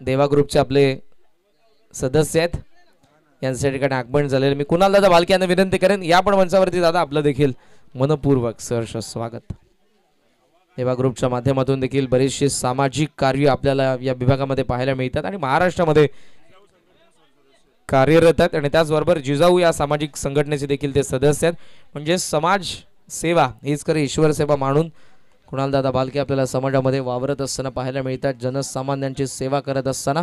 देवा ग्रुपचे आपले सदस्य आहेत, यांच्या ठिकाणी आगमन झालेले मी कुणाल दादा भालके यांना विनंती करेन या पण मंचावरती दादा आपलं देखील मनपूर्वक सहर्ष स्वागत. देवा ग्रुपच्या माध्यमातून देखील बरेचसे सामाजिक कार्य आपल्याला या विभागामध्ये पाहायला मिळतात आणि महाराष्ट्रामध्ये कार्यरत आहेत आणि त्याचबरोबर जिजाऊ या सामाजिक संघटनेचे देखील ते सदस्य आहेत. म्हणजे समाज सेवा हीच खरी ईश्वर सेवा मानून कुणाल दादा भालके आपल्याला समाजामध्ये वावरत असताना पाहायला मिळतात, जनसामान्यांची सेवा करत असताना.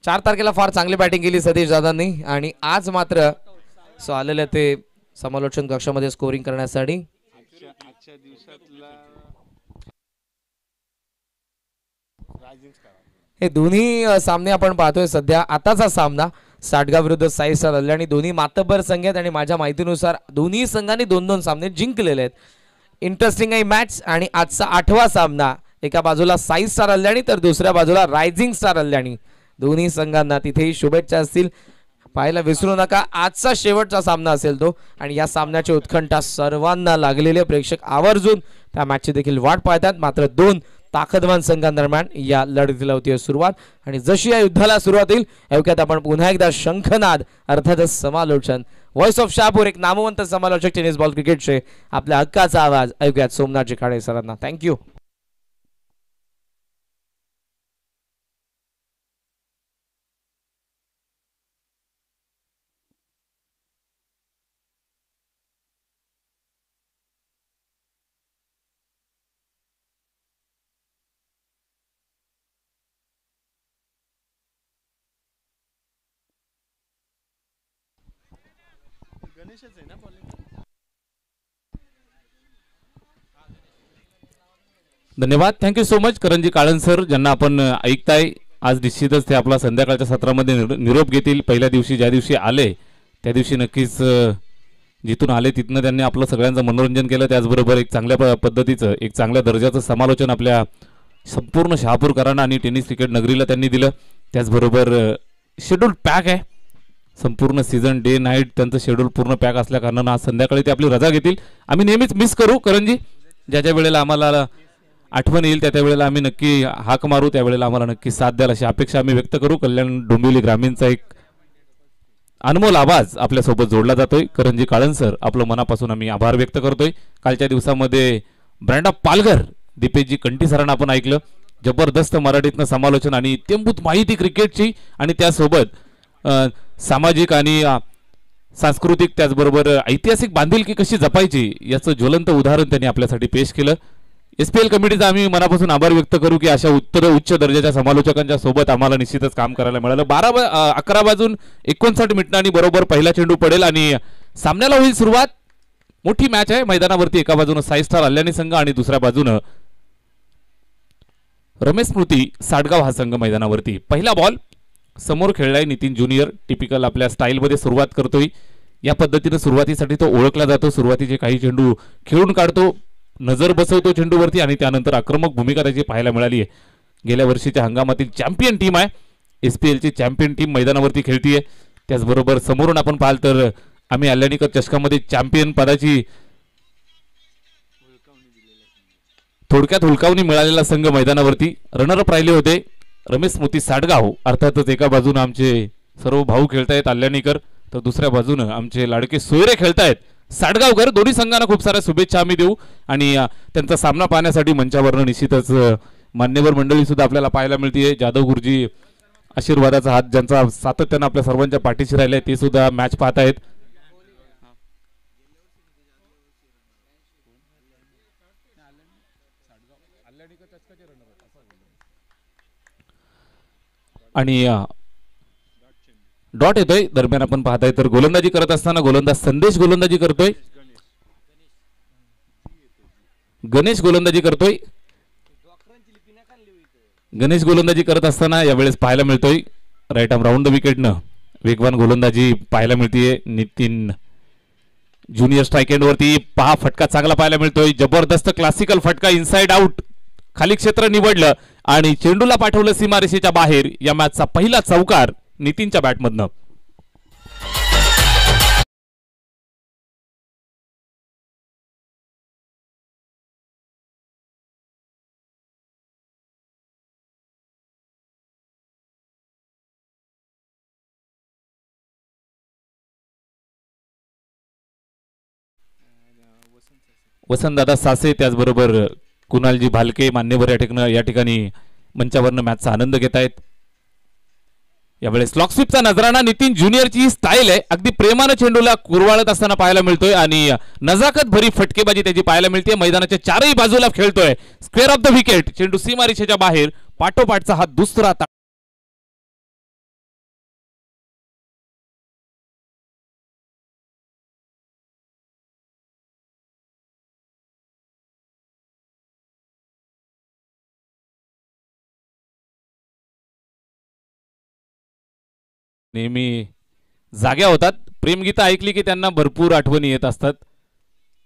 4 तारखेला फार चांगली बॅटिंग केली सतीश दादांनी आणि आज मात्र आलेले ते समालोचन कक्षामध्ये स्कोरिंग करण्यासाठी. हे दोन्ही सामने आपण पाहतोय सध्या. आताचा सामना साटगाव विरुद्ध साई स्टार अल्याणी, दोन्ही मातब्बर संघ आहेत आणि माझ्या माहितीनुसार दोन्ही संघांनी 2-2 सामने जिंकलेले आहेत. इंटरेस्टिंग आहे मॅच. आणि आजचा 8वा सामना एका बाजूला साई स्टार अल्याणी तर दुसऱ्या बाजूला रायझिंग स्टार अल्याणी. दोन्ही संघांना तिथेही शुभेच्छा असतील. पाहायला विसरू नका, आजचा शेवटचा सामना असेल तो आणि या सामन्याची उत्कंठा सर्वांना लागलेले प्रेक्षक आवर्जून त्या मॅचची देखील वाट पाहतात. मात्र 2 ताकदवान संघांदरम्यान या लढतीला होती सुरुवात आणि जशी या युद्धाला सुरुवात होईल ऐकूयात आपण पुन्हा एकदा शंखनाद अर्थातच समालोचन. व्हॉइस ऑफ शहापूर एक नामवंत समालोचक टेनिस बॉल क्रिकेटचे आपल्या हक्काचा आवाज ऐकूयात सोमनाथ जिखाडे सरांना. थँक्यू. धन्यवाद. थँक्यू सो मच करंजी काळन सर, ज्यांना आपण ऐकताय. आज निश्चितच ते आपला संध्याकाळच्या सत्रामध्ये निरोप घेतील. पहिल्या दिवशी ज्या दिवशी आले त्या दिवशी नक्कीच जिथून आले तिथनं त्यांनी आपलं सगळ्यांचं मनोरंजन केलं. त्याचबरोबर एक चांगल्या पद्धतीचं एक चांगल्या दर्जाचं समालोचन आपल्या संपूर्ण शहापूरकरांना आणि टेनिस क्रिकेट नगरीला त्यांनी दिलं. त्याचबरोबर शेड्यूल पॅक आहे, संपूर्ण सीझन डे नाईट त्यांचं शेड्यूल पूर्ण पॅक असल्या कारणानं आज संध्याकाळी ते आपली रजा घेतील. आम्ही नेहमीच मिस करू करंजी, ज्या ज्या वेळेला आम्हाला आठवण येईल त्या वेळेला आम्ही नक्की हाक मारू, त्यावेळेला आम्हाला नक्की साथ द्याल अशी अपेक्षा आम्ही व्यक्त करू. कल्याण डोंबिवली ग्रामीणचा एक अनमोल आवाज आपल्यासोबत जोडला जातोय. करंजी काळन सर, आपलं मनापासून आम्ही आभार व्यक्त करतोय. कालच्या दिवसामध्ये ब्रँड ऑफ पालघर दीपेशजी कंटी सरांना आपण ऐकलं. जबरदस्त मराठीतनं समालोचन आणि इत्यंभूत माहिती क्रिकेटची आणि त्यासोबत सामाजिक आणि सांस्कृतिक त्याचबरोबर ऐतिहासिक बांधिलकी कशी जपायची याचं ज्वलंत उदाहरण त्यांनी आपल्यासाठी पेश केलं. SPL कमिटीचा आम्ही मनापासून आभार व्यक्त करू की अशा उच्च दर्जाच्या समालोचकांच्या सोबत आम्हाला निश्चितच काम करायला मिळालं. 11 वाजून 59 मिनिटांनी बरोबर पहिला चेंडू पडेल आणि सामन्याला होईल सुरुवात. मोठी मॅच आहे मैदानावरती. एका बाजूनं साई स्टार अल्याणी संघ आणि दुसऱ्या बाजूनं रमेश स्मृती साटगाव हा संघ मैदानावरती. पहिला बॉल समोर खेळलाय नितीन ज्युनियर. टिपिकल आपल्या स्टाईलमध्ये सुरुवात करतोय. या पद्धतीने सुरुवातीसाठी तो ओळखला जातो. सुरुवातीचे काही चेंडू खेळून काढतो, नजर बसवतो चेंडूवरती आणि त्यानंतर आक्रमक भूमिका त्याची पाहायला मिळाली आहे. गेल्या वर्षीच्या हंगामातील चॅम्पियन टीम आहे. SPLची चॅम्पियन टीम मैदानावरती खेळतीये. त्याचबरोबर समोरून आपण पाहाल तर आम्ही अल्याणीकर चषकामध्ये चॅम्पियन पदाची थोडक्यात हुलकावणी मिळालेला संघ मैदानावरती रनरअप राहिले होते. रमेश स्मृती साटगाव अर्थातच एका बाजूने आमचे सर्व भाऊ खेळतायत अल्याणीकर, तर दुसऱ्या बाजूने आमचे लाडके सोयरे खेळतायत साटगावकर. दोन्ही संघांना खूप साऱ्या शुभेच्छा आम्ही देऊ आणि त्यांचा सामना पाहण्यासाठी मंचावरनं निश्चितच मान्यवर मंडळी सुद्धा आपल्याला पाहायला मिळते. जाधव गुरुजी आशीर्वादाचा हात ज्यांचा सातत्यानं आपल्या सर्वांच्या पाठीशी राहिलाय ते सुद्धा मॅच पाहतायत. आणि डॉट येतोय दरम्यान आपण पाहताय तर गोलंदाजी करत असताना गोलंदाज संदेश गोलंदाजी करतोय. गणेश गोलंदाजी करतोय. गणेश गोलंदाजी करत असताना यावेळेस पाहायला मिळतोय राईट आर्म राऊंड द विकेटनं वेगवान गोलंदाजी पाहायला मिळतीये. नितीन ज्युनियर स्ट्राईक एंड वरती पहा फटका चांगला पाहायला मिळतोय. जबरदस्त क्लासिकल फटका इनसाइड आउट खाली क्षेत्र निवडलं आणि चेंडूला पाठवलं सीमारेषेच्या बाहेर. या मॅचचा पहिला चौकार नितीनच्या बॅटमधनं. वसंतदादा सासे, त्याचबरोबर कुणालजी भालके मान्यवर या ठिकाणी मंचावरनं मॅचचा आनंद घेत आहेत. यावेळेस लॉक स्वीपचा नजराणा नितीन ज्युनियरची ही स्टाईल आहे, अगदी प्रेमानं चेंडूला कुरवाळत असताना पाहायला मिळतोय आणि नजाकत भरी फटकेबाजी त्याची पाहायला मिळते. मैदानाच्या चारही बाजूला खेळतोय, स्क्वेअर ऑफ द विकेट, चेंडू सीमारेषेच्या बाहेर, पाठोपाठचा हा दुसरा नेहमी जाग्या होतात. प्रेमगीतं ऐकली की त्यांना भरपूर आठवणी येत असतात.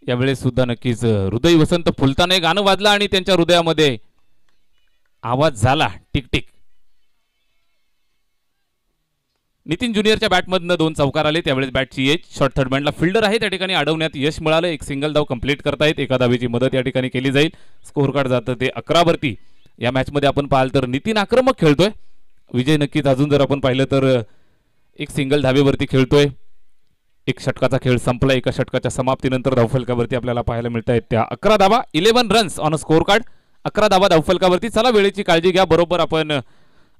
यावेळेस सुद्धा नक्कीच हृदय वसंत फुलताना गाणं वाजलं आणि त्यांच्या हृदयामध्ये आवाज झाला टिक-टिक. नितीन ज्युनियरच्या बॅटमधनं 2 चौकार आले. त्यावेळेस बॅटची एज, शॉर्ट थर्ड बँडला फिल्डर आहे त्या ठिकाणी अडवण्यात यश मिळालं. एक सिंगल धाव कंप्लीट करतायत. एका धावेची मदत या ठिकाणी केली जाईल. स्कोअर कार्ड जातं ते 11 वरती. या मॅचमध्ये आपण पाहाल तर नितीन आक्रमक खेळतोय. विजय नक्कीच अजून जर आपण पाहिलं तर एक सिंगल धावेवरती खेळतोय. एक षटकाचा खेळ संपला. एका षटकाच्या समाप्तीनंतर धावफलकावरती आपल्याला पाहायला मिळत आहेत त्या 11 धावा, 11 runs on a score card. 11 धावा धावफलकावरती. चला वेळेची काळजी घ्या. बरोबर आपण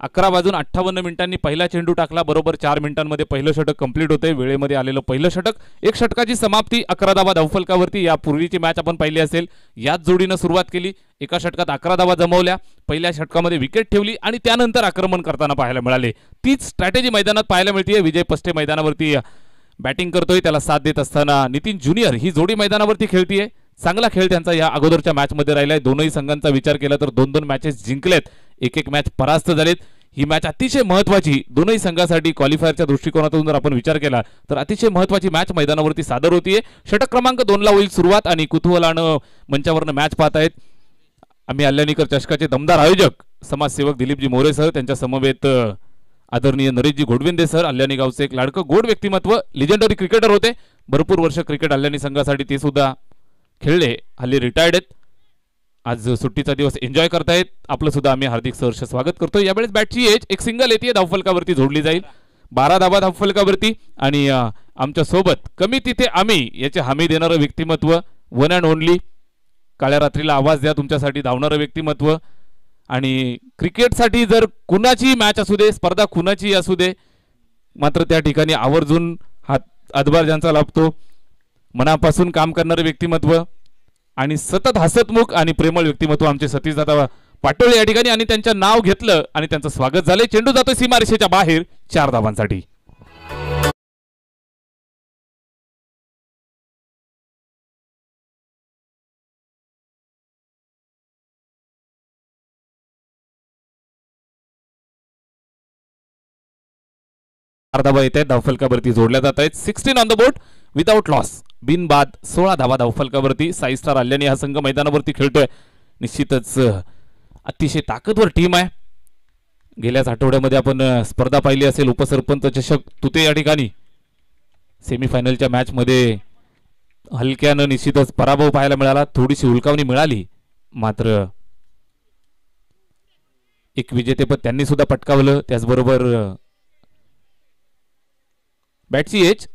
11:58 पहिला चेंडू टाकला. बरोबर 4 मिनिटांमध्ये पहिलं षटक कंप्लीट होते. वेळेमध्ये आलेलं पहिलं षटक. एक षटकाची समाप्ती, 11 धावा धावफलकावरती. यापूर्वीची मॅच आपण पाहिली असेल, याच जोडीनं सुरुवात केली. एका षटकात 11 धावा जमवल्या, पहिल्या षटकामध्ये विकेट ठेवली आणि त्यानंतर आक्रमण करताना पाहायला मिळाले. तीच स्ट्रॅटेजी मैदानात पाहायला मिळते. विजय पस्टे मैदानावरती बॅटिंग करतोय, त्याला साथ देत असताना नितीन ज्युनियर ही जोडी मैदानावरती खेळतीये. चांगला खेळ त्यांचा या अगोदरच्या मॅचमध्ये राहिलाय. दोनही संघांचा विचार केला तर 2-2 मॅचेस जिंकलेत, एक मॅच परास्त झालेत. ही मॅच अतिशय महत्वाची दोनही संघासाठी क्वालिफायरच्या दृष्टिकोनातून जर आपण विचार केला तर अतिशय महत्वाची मॅच मैदानावरती सादर होतीये. षटक क्रमांक 2 ला होईल सुरुवात आणि कुतूहलानं मंचावरनं मॅच पाहत आहेत आम्ही अल्यानीकर चषकाचे दमदार आयोजक समाजसेवक दिलीपजी मोरे सर, त्यांच्या समवेत आदरणीय नरेशजी घोडविंदे सर, अल्यानी गावचे एक लाडकं गोड व्यक्तिमत्व, लिजेंडरी क्रिकेटर होते. भरपूर वर्ष क्रिकेट अल्यानी संघासाठी ते सुद्धा खेळले, हल्ली रिटायर्ड आहेत. आज सुट्टीचा दिवस एन्जॉय करतायत. आपलं सुद्धा आम्ही हार्दिक सहर्ष स्वागत करतो. यावेळेस बॅटची एज, एक सिंगल येते, धावफलकावरती जोडली जाईल. 12 धावा धावफलकावरती आणि आमच्या सोबत कमी तिथे आम्ही याचे हमी देणारं व्यक्तिमत्व, वन अँड ओनली, काळ्या रात्रीला आवाज द्या तुमच्यासाठी धावणारं व्यक्तिमत्व. आणि क्रिकेटसाठी जर कुणाची मॅच असू दे, स्पर्धा कुणाची असू दे, मात्र त्या ठिकाणी आवर्जून हातभार ज्यांचा लाभतो, मनापासून काम करणारे व्यक्तिमत्व आणि सतत हसतमुख आणि प्रेमळ व्यक्तिमत्व आमचे सतीशदादा पाटोळे या ठिकाणी, आणि त्यांचं नाव घेतलं आणि त्यांचं स्वागत झाले. चेंडू जातोय सीमारेषेच्या बाहेर 4 धावांसाठी. धावा येत आहेत, धावफलकावरती जोडल्या जात आहेत. 16 on the board without loss, बिनबाद 16 धावा धावफलकावरती. साई स्टार अल्यानी हा संघ मैदानावरती खेळतोय. निश्चितच अतिशय ताकदवर टीम आहे. गेल्याच आठवड्यामध्ये आपण स्पर्धा पाहिली असेल, उपसरपंच चषक तुते या ठिकाणी सेमीफायनलच्या मॅच मध्ये हलक्यानं निश्चितच पराभव पाहायला मिळाला, थोडीशी हुलकावणी मिळाली, मात्र एक विजेतेपद त्यांनी सुद्धा पटकावलं. त्याचबरोबर बॅटची एज,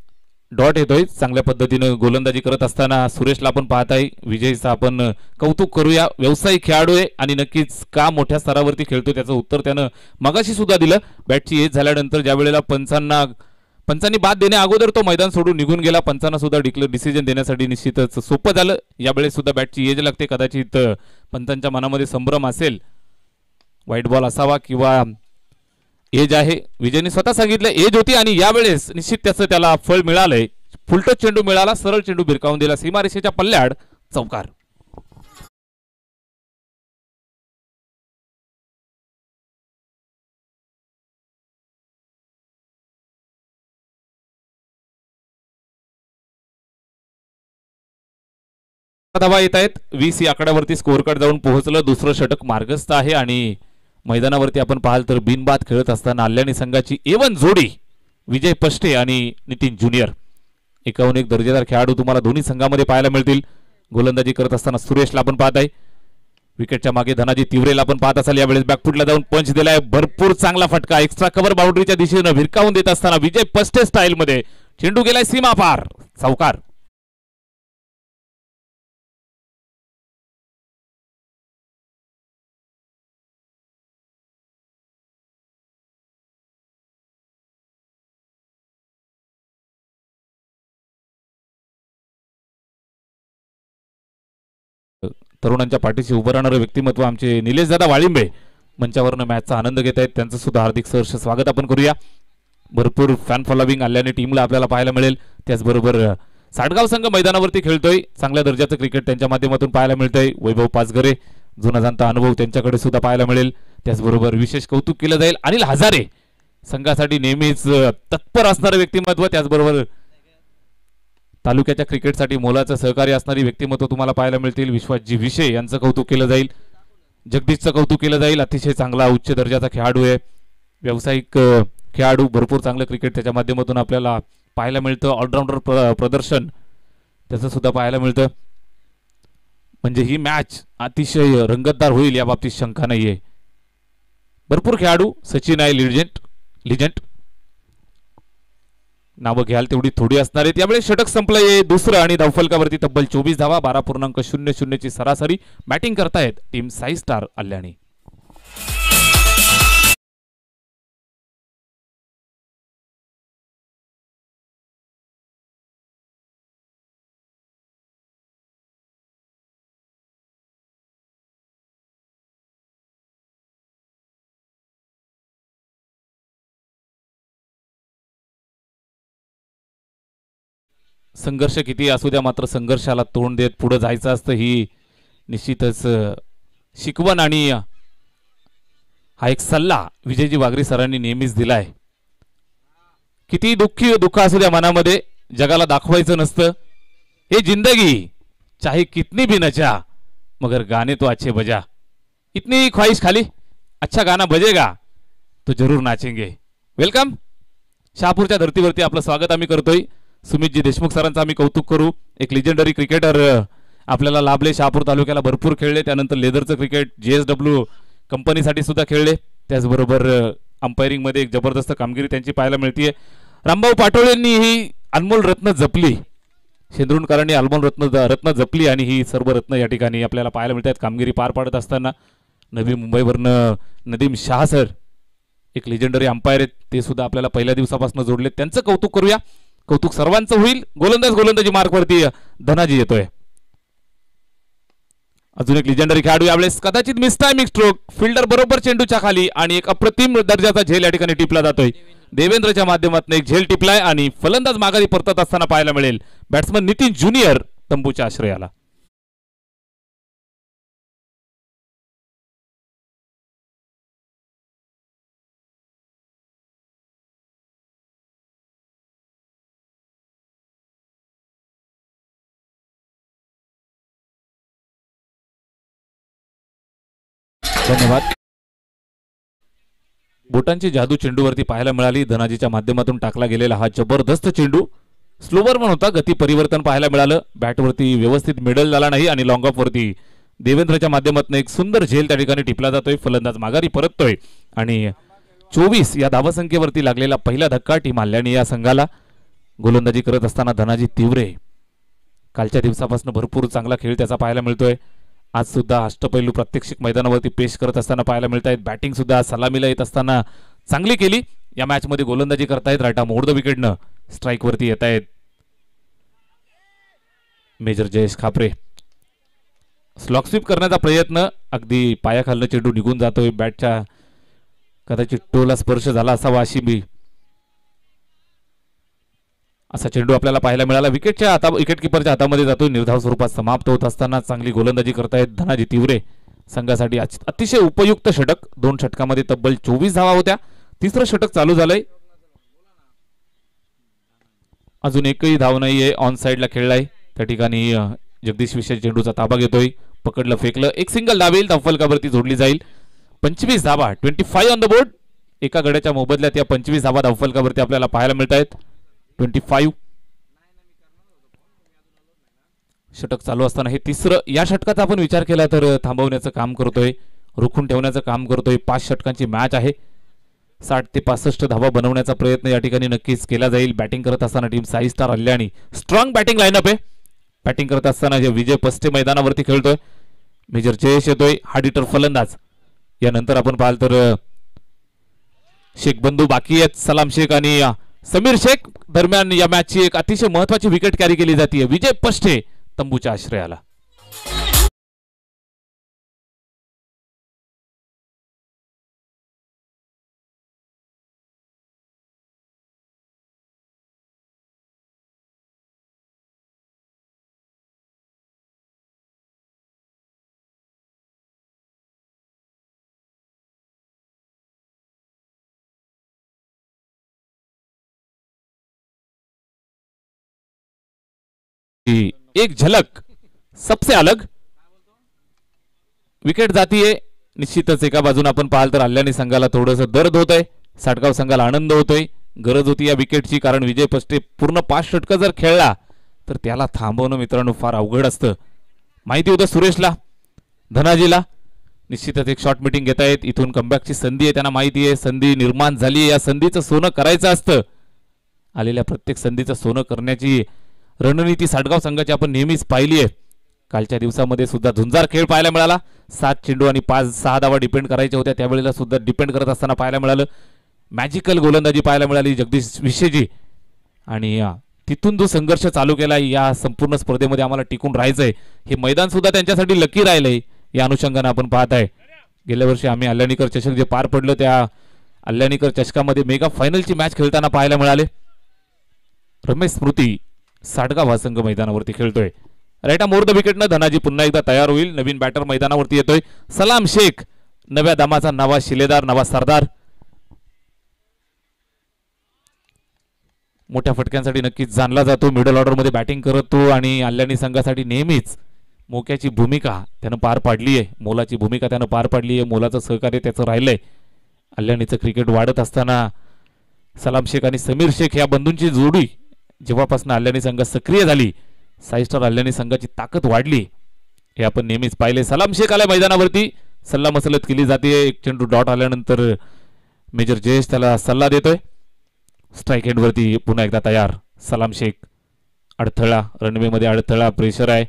डॉट येतोय, चांगल्या पद्धतीनं गोलंदाजी करत असताना सुरेशला आपण पाहत आहे. विजयचं आपण कौतुक करूया, व्यावसायिक खेळाडू आहे आणि नक्कीच का मोठ्या स्तरावरती खेळतो त्याचं उत्तर त्यानं मगाशी सुद्धा दिलं. बॅटची एज झाल्यानंतर ज्या वेळेला पंचांनी बाद देण्या अगोदर तो मैदान सोडून निघून गेला. पंचांना सुद्धा डिसिजन देण्यासाठी निश्चितच सोपं झालं. यावेळेस सुद्धा बॅटची एज लागते. कदाचित पंचांच्या मनामध्ये संभ्रम असेल, व्हाईट बॉल असावा किंवा एज आहे. विजयने स्वतः सांगितलं एज होती आणि यावेळेस निश्चित त्याला फळ मिळालंय. फुलटच चेंडू मिळाला, सरळ चेंडू भिरकावून दिला सीमारेषेच्या पल्ल्याड, चौकार. धावा येत आहेत. 20 या आकड्यावरती स्कोअर कार्ड जाऊन पोहोचलं. दुसरं षटक मार्गस्थ आहे आणि मैदानावरती आपण पाहाल तर बिनबाद खेळत असताना अल्यानी संघाची A1 जोडी विजय पष्टे आणि नितीन ज्युनियर, एकाहून एक दर्जेदार खेळाडू तुम्हाला दोन्ही संघामध्ये पाहायला मिळतील. गोलंदाजी करत असताना सुरेशला आपण पाहत आहे. विकेटच्या मागे धनाजी तिवरेला आपण पाहत असाल. यावेळेस बॅकफुटला जाऊन पंच दिलाय, भरपूर चांगला फटका, एक्स्ट्रा कव्हर बाउंड्रीच्या दिशेनं भिरकावून देत असताना विजय पष्टे स्टाईल मध्ये चेंडू गेलाय सीमा पार, चौकार. तरुणांच्या पाठीशी उभं राहणारे व्यक्तिमत्व आमचे निलेश दादा वाळिंबे मंचावरनं मॅचचा आनंद घेत आहेत. त्यांचं सुद्धा हार्दिक सहर्ष स्वागत आपण करूया. भरपूर फॅन फॉलोविंग आल्याने टीमला आपल्याला पाहायला मिळेल. त्याचबरोबर साडगाव संघ मैदानावरती खेळतोय. चांगल्या दर्जाचं क्रिकेट त्यांच्या माध्यमातून पाहायला मिळतंय. वैभव पाचघरे जुना जाणता अनुभव त्यांच्याकडे सुद्धा पाहायला मिळेल. त्याचबरोबर विशेष कौतुक केलं जाईल अनिल हजारे संघासाठी नेहमीच तत्पर असणारे व्यक्तिमत्व. त्याचबरोबर तालुक्याच्या क्रिकेटसाठी मोलाचं सहकार्य असणारी व्यक्तिमत्व तुम्हाला पाहायला मिळतील. विश्वासजी विषय यांचं कौतुक केलं जाईल. जगदीशचं कौतुक केलं जाईल. अतिशय चांगला उच्च दर्जाचा खेळाडू आहे. व्यावसायिक खेळाडू. भरपूर चांगलं क्रिकेट त्याच्या माध्यमातून आपल्याला पाहायला मिळतं. ऑलराऊंडर प्रदर्शन त्याचं सुद्धा पाहायला मिळतं. म्हणजे ही मॅच अतिशय रंगतदार होईल या बाबतीत शंका नाहीये. भरपूर खेळाडू. सचिन आहे लिजंड. नावं घ्याल तेवढी थोडी असणार आहेत. यावेळी षटक संपलंय दुसरं आणि धावफलकावरती तब्बल 24 धावा. 12.00 ची सरासरी. बॅटिंग करतायत टीम साई स्टार अल्याणी. संघर्ष किती असू द्या मात्र संघर्षाला तोंड देत पुढे जायचं असतं ही निश्चितच शिकवण आणि हा एक सल्ला विजयजी वागरी सरांनी नेहमीच दिलाय. किती दुःख असू द्या मनामध्ये जगाला दाखवायचं नसतं. हे जिंदगी चाहे कितनी भी नचा मगर गाने तो अच्छे बजा. इतनी ख्वाहिश खाली अच्छा गाना बजेगा तो जरूर नाचेंगे. वेलकम. शहापूरच्या धर्तीवरती आपलं स्वागत आम्ही करतोय. सुमितजी देशमुख सरांचं आम्ही कौतुक करू. एक लिजेंडरी क्रिकेटर आपल्याला लाभले. शहापूर तालुक्याला भरपूर खेळले. त्यानंतर लेदरचं क्रिकेट JSW कंपनीसाठी सुद्धा खेळले. त्याचबरोबर अंपायरिंग मध्ये एक जबरदस्त कामगिरी त्यांची पाहायला मिळते. रामभाऊ पाटोळेंनी ही अनमोल रत्न जपली. शेंद्रुणकरांनी अनमोल रत्न जपली आणि ही सर्व रत्न या ठिकाणी आपल्याला पाहायला मिळतात कामगिरी पार पाडत असताना. नवी मुंबईवरनं नदीम शाह सर एक लिजेंडरी अंपायर आहेत. ते सुद्धा आपल्याला पहिल्या दिवसापासून जोडले. त्यांचं कौतुक करूया. कौतुक सर्वांचं होईल. गोलंदाजी मार्कवरती धनाजी येतोय. अजून एक लिजेंडरी खेळाडू यावेळेस कदाचित मिस टायमिंग स्ट्रोक. फिल्डर बरोबर चेंडूच्या खाली आणि एक अप्रतिम दर्जाचा झेल या ठिकाणी टिपला जातोय. देवेंद्रच्या माध्यमातून एक झेल टिपलाय आणि फलंदाज माघारी परतत असताना पाहायला मिळेल. बॅट्समन नितीन ज्युनियर तंबूच्या आश्रयाला. धन्यवाद. बोटांची जादू चेंडूवरती पाहायला मिळाली. धनाजीच्या माध्यमातून टाकला गेलेला हा जबरदस्त चेंडू स्लोवर पण होता. गती परिवर्तन पाहायला मिळालं. बॅटवरती व्यवस्थित मिडल झाला नाही आणि लॉंग ऑफ वरती देवेंद्रच्या माध्यमातून एक सुंदर झेल त्या ठिकाणी टिपला जातोय. फलंदाज माघारी परततोय आणि 24 या धावसंख्येवरती लागलेला पहिला धक्का टीम अल्याणी या संघाला. गोलंदाजी करत असताना धनाजी तिवरे कालच्या दिवसापासून भरपूर चांगला खेळ त्याचा पाहायला मिळतोय. आज सुद्धा अष्टपैलू प्रात्यक्षिक मैदानावरती पेश करत असताना पाहायला मिळत आहेत. बॅटिंग सुद्धा सलामीला येत असताना चांगली केली. या मॅच मध्ये गोलंदाजी करतायत. रायटा मोड द विकेटनं स्ट्राईक वरती येत आहेत Major Jayesh Khapre. Slog sweep करण्याचा प्रयत्न. अगदी पायाखालनं चेंडू निघून जातोय. बॅटच्या कदाचित टोला स्पर्श झाला असावा अशी असा चेंडू आपल्याला पाहायला मिळाला. विकेट किपरच्या हातामध्ये जातोय. निर्धाव स्वरूपात समाप्त होत असताना चांगली गोलंदाजी करतायत धनाजी तिवरे. संघासाठी अतिशय उपयुक्त षटक. 2 षटकामध्ये तब्बल 24 धावा होत्या. तिसरं षटक चालू झालंय. अजून एकही धाव नाहीये. ऑन साइडला खेळलाय. त्या ठिकाणी जगदीश विषय चेंडूचा ताबा घेतोय. पकडलं फेकलं. एक सिंगल धावेल. धावफलकावरती जोडली जाईल. 25 धावा 25 ऑन द बोर्ड. एका गड्याच्या मोबदल्यात या 25 धावा धावफलकावरती आपल्याला पाहायला मिळत आहेत. 25 षटक चालू असताना हे तिसरं. या षटकाचा आपण विचार केला तर थांबवण्याचं काम करतोय. रोखून ठेवण्याचं काम करतोय. 5 षटकांची मॅच आहे. 60 ते 65 धावा बनवण्याचा प्रयत्न या ठिकाणी नक्कीच केला जाईल. बॅटिंग करत असताना team Sai Star Alyani strong batting lineup आहे. बॅटिंग करत असताना विजय पस्ते मैदानावरती खेळतोय. मेजर जयेश येतोय. हार्ड हिटर फलंदाज. यानंतर आपण पाहाल तर शेख बंधू बाकी आहेत. सलाम शेख आणि समीर शेख दरम्यान या मॅचची एक अतिशय महत्वाची विकेट कॅरी केली जाते. विजय पस्ते तंबूच्या आश्रयाला. एक झलक सबसे अलग विकेट जातीये. निश्चितच एका बाजूने आपण पाहाल तर अल्यानी संघाला थोडंसं दर्द होतंय, साटगाव संघाला आनंद होतोय. गरज होती या विकेटची, कारण विजय पष्टे पूर्ण 5 षटकं जर खेळला तर त्याला थांबवणं मित्रांनो फार अवघड असतं. माहिती होतं सुरेशला, धनाजीला. निश्चितच एक शॉर्ट मीटिंग घेत आहेत. इथून कमबॅकची संधी आहे, त्यांना माहिती आहे संधी निर्माण झाली, या संधीचं सोनं करायचं असतं. आलेल्या प्रत्येक संधीचं सोनं करण्याची रणनीती साटगाव संघाची आपण नेहमीच पाहिली आहे. कालच्या दिवसामध्ये सुद्धा झुंजार खेळ पाहायला मिळाला. 7 चेंडू आणि 5-6 धावा डिपेंड करायच्या होत्या, त्यावेळेला सुद्धा डिपेंड करत असताना पाहायला मिळालं. मॅजिकल गोलंदाजी पाहायला मिळाली जगदीश विशेजी. आणि तिथून जो संघर्ष चालू केला, या संपूर्ण स्पर्धेमध्ये आम्हाला टिकून राहायचंय, हे मैदान सुद्धा त्यांच्यासाठी लकी राहिलंय. या अनुषंगाने आपण पाहत आहे गेल्या वर्षी आम्ही अल्यानीकर चषक जे पार पडलं, त्या अल्यानीकर चषकामध्ये मेगा फायनलची मॅच खेळताना पाहायला मिळाले. रमेश स्मृती साटगाव हा संघ मैदानावरती खेळतोय. राईट मोर द विकेटनं धनाजी पुन्हा एकदा तयार होईल. नवीन बॅटर मैदानावरती येतोय. सलाम शेख नव्या दामाचा नवा शिलेदार, नवा सरदार. मोठ्या फटक्यांसाठी नक्कीच जाणला जातो. मिडल ऑर्डर मध्ये बॅटिंग करतो आणि अल्यानी संघासाठी नेहमीच मोक्याची भूमिका त्यानं पार पाडली आहे. मोलाची भूमिका त्यानं पार पाडली आहे. मोलाचं सहकार्य त्याचं राहिलंय. अल्यानीचं क्रिकेट वाढत असताना सलाम शेख आणि समीर शेख या बंधूंची जोडी जेव्हापासून अल्यानी संघ सक्रिय झाली, 6 स्टार अल्यानी संघाची ताकद वाढली, हे आपण नेहमीच पाहिले. सलाम शेख आल्या मैदानावरती. सल्ला मसलत केली जाते. एक चेंडू डॉट आल्यानंतर मेजर जयेश त्याला सल्ला देतोय. स्ट्राईक एंडवरती पुन्हा एकदा तयार सलाम शेख. अडथळा रनवे मध्ये, अडथळा, प्रेशर आहे.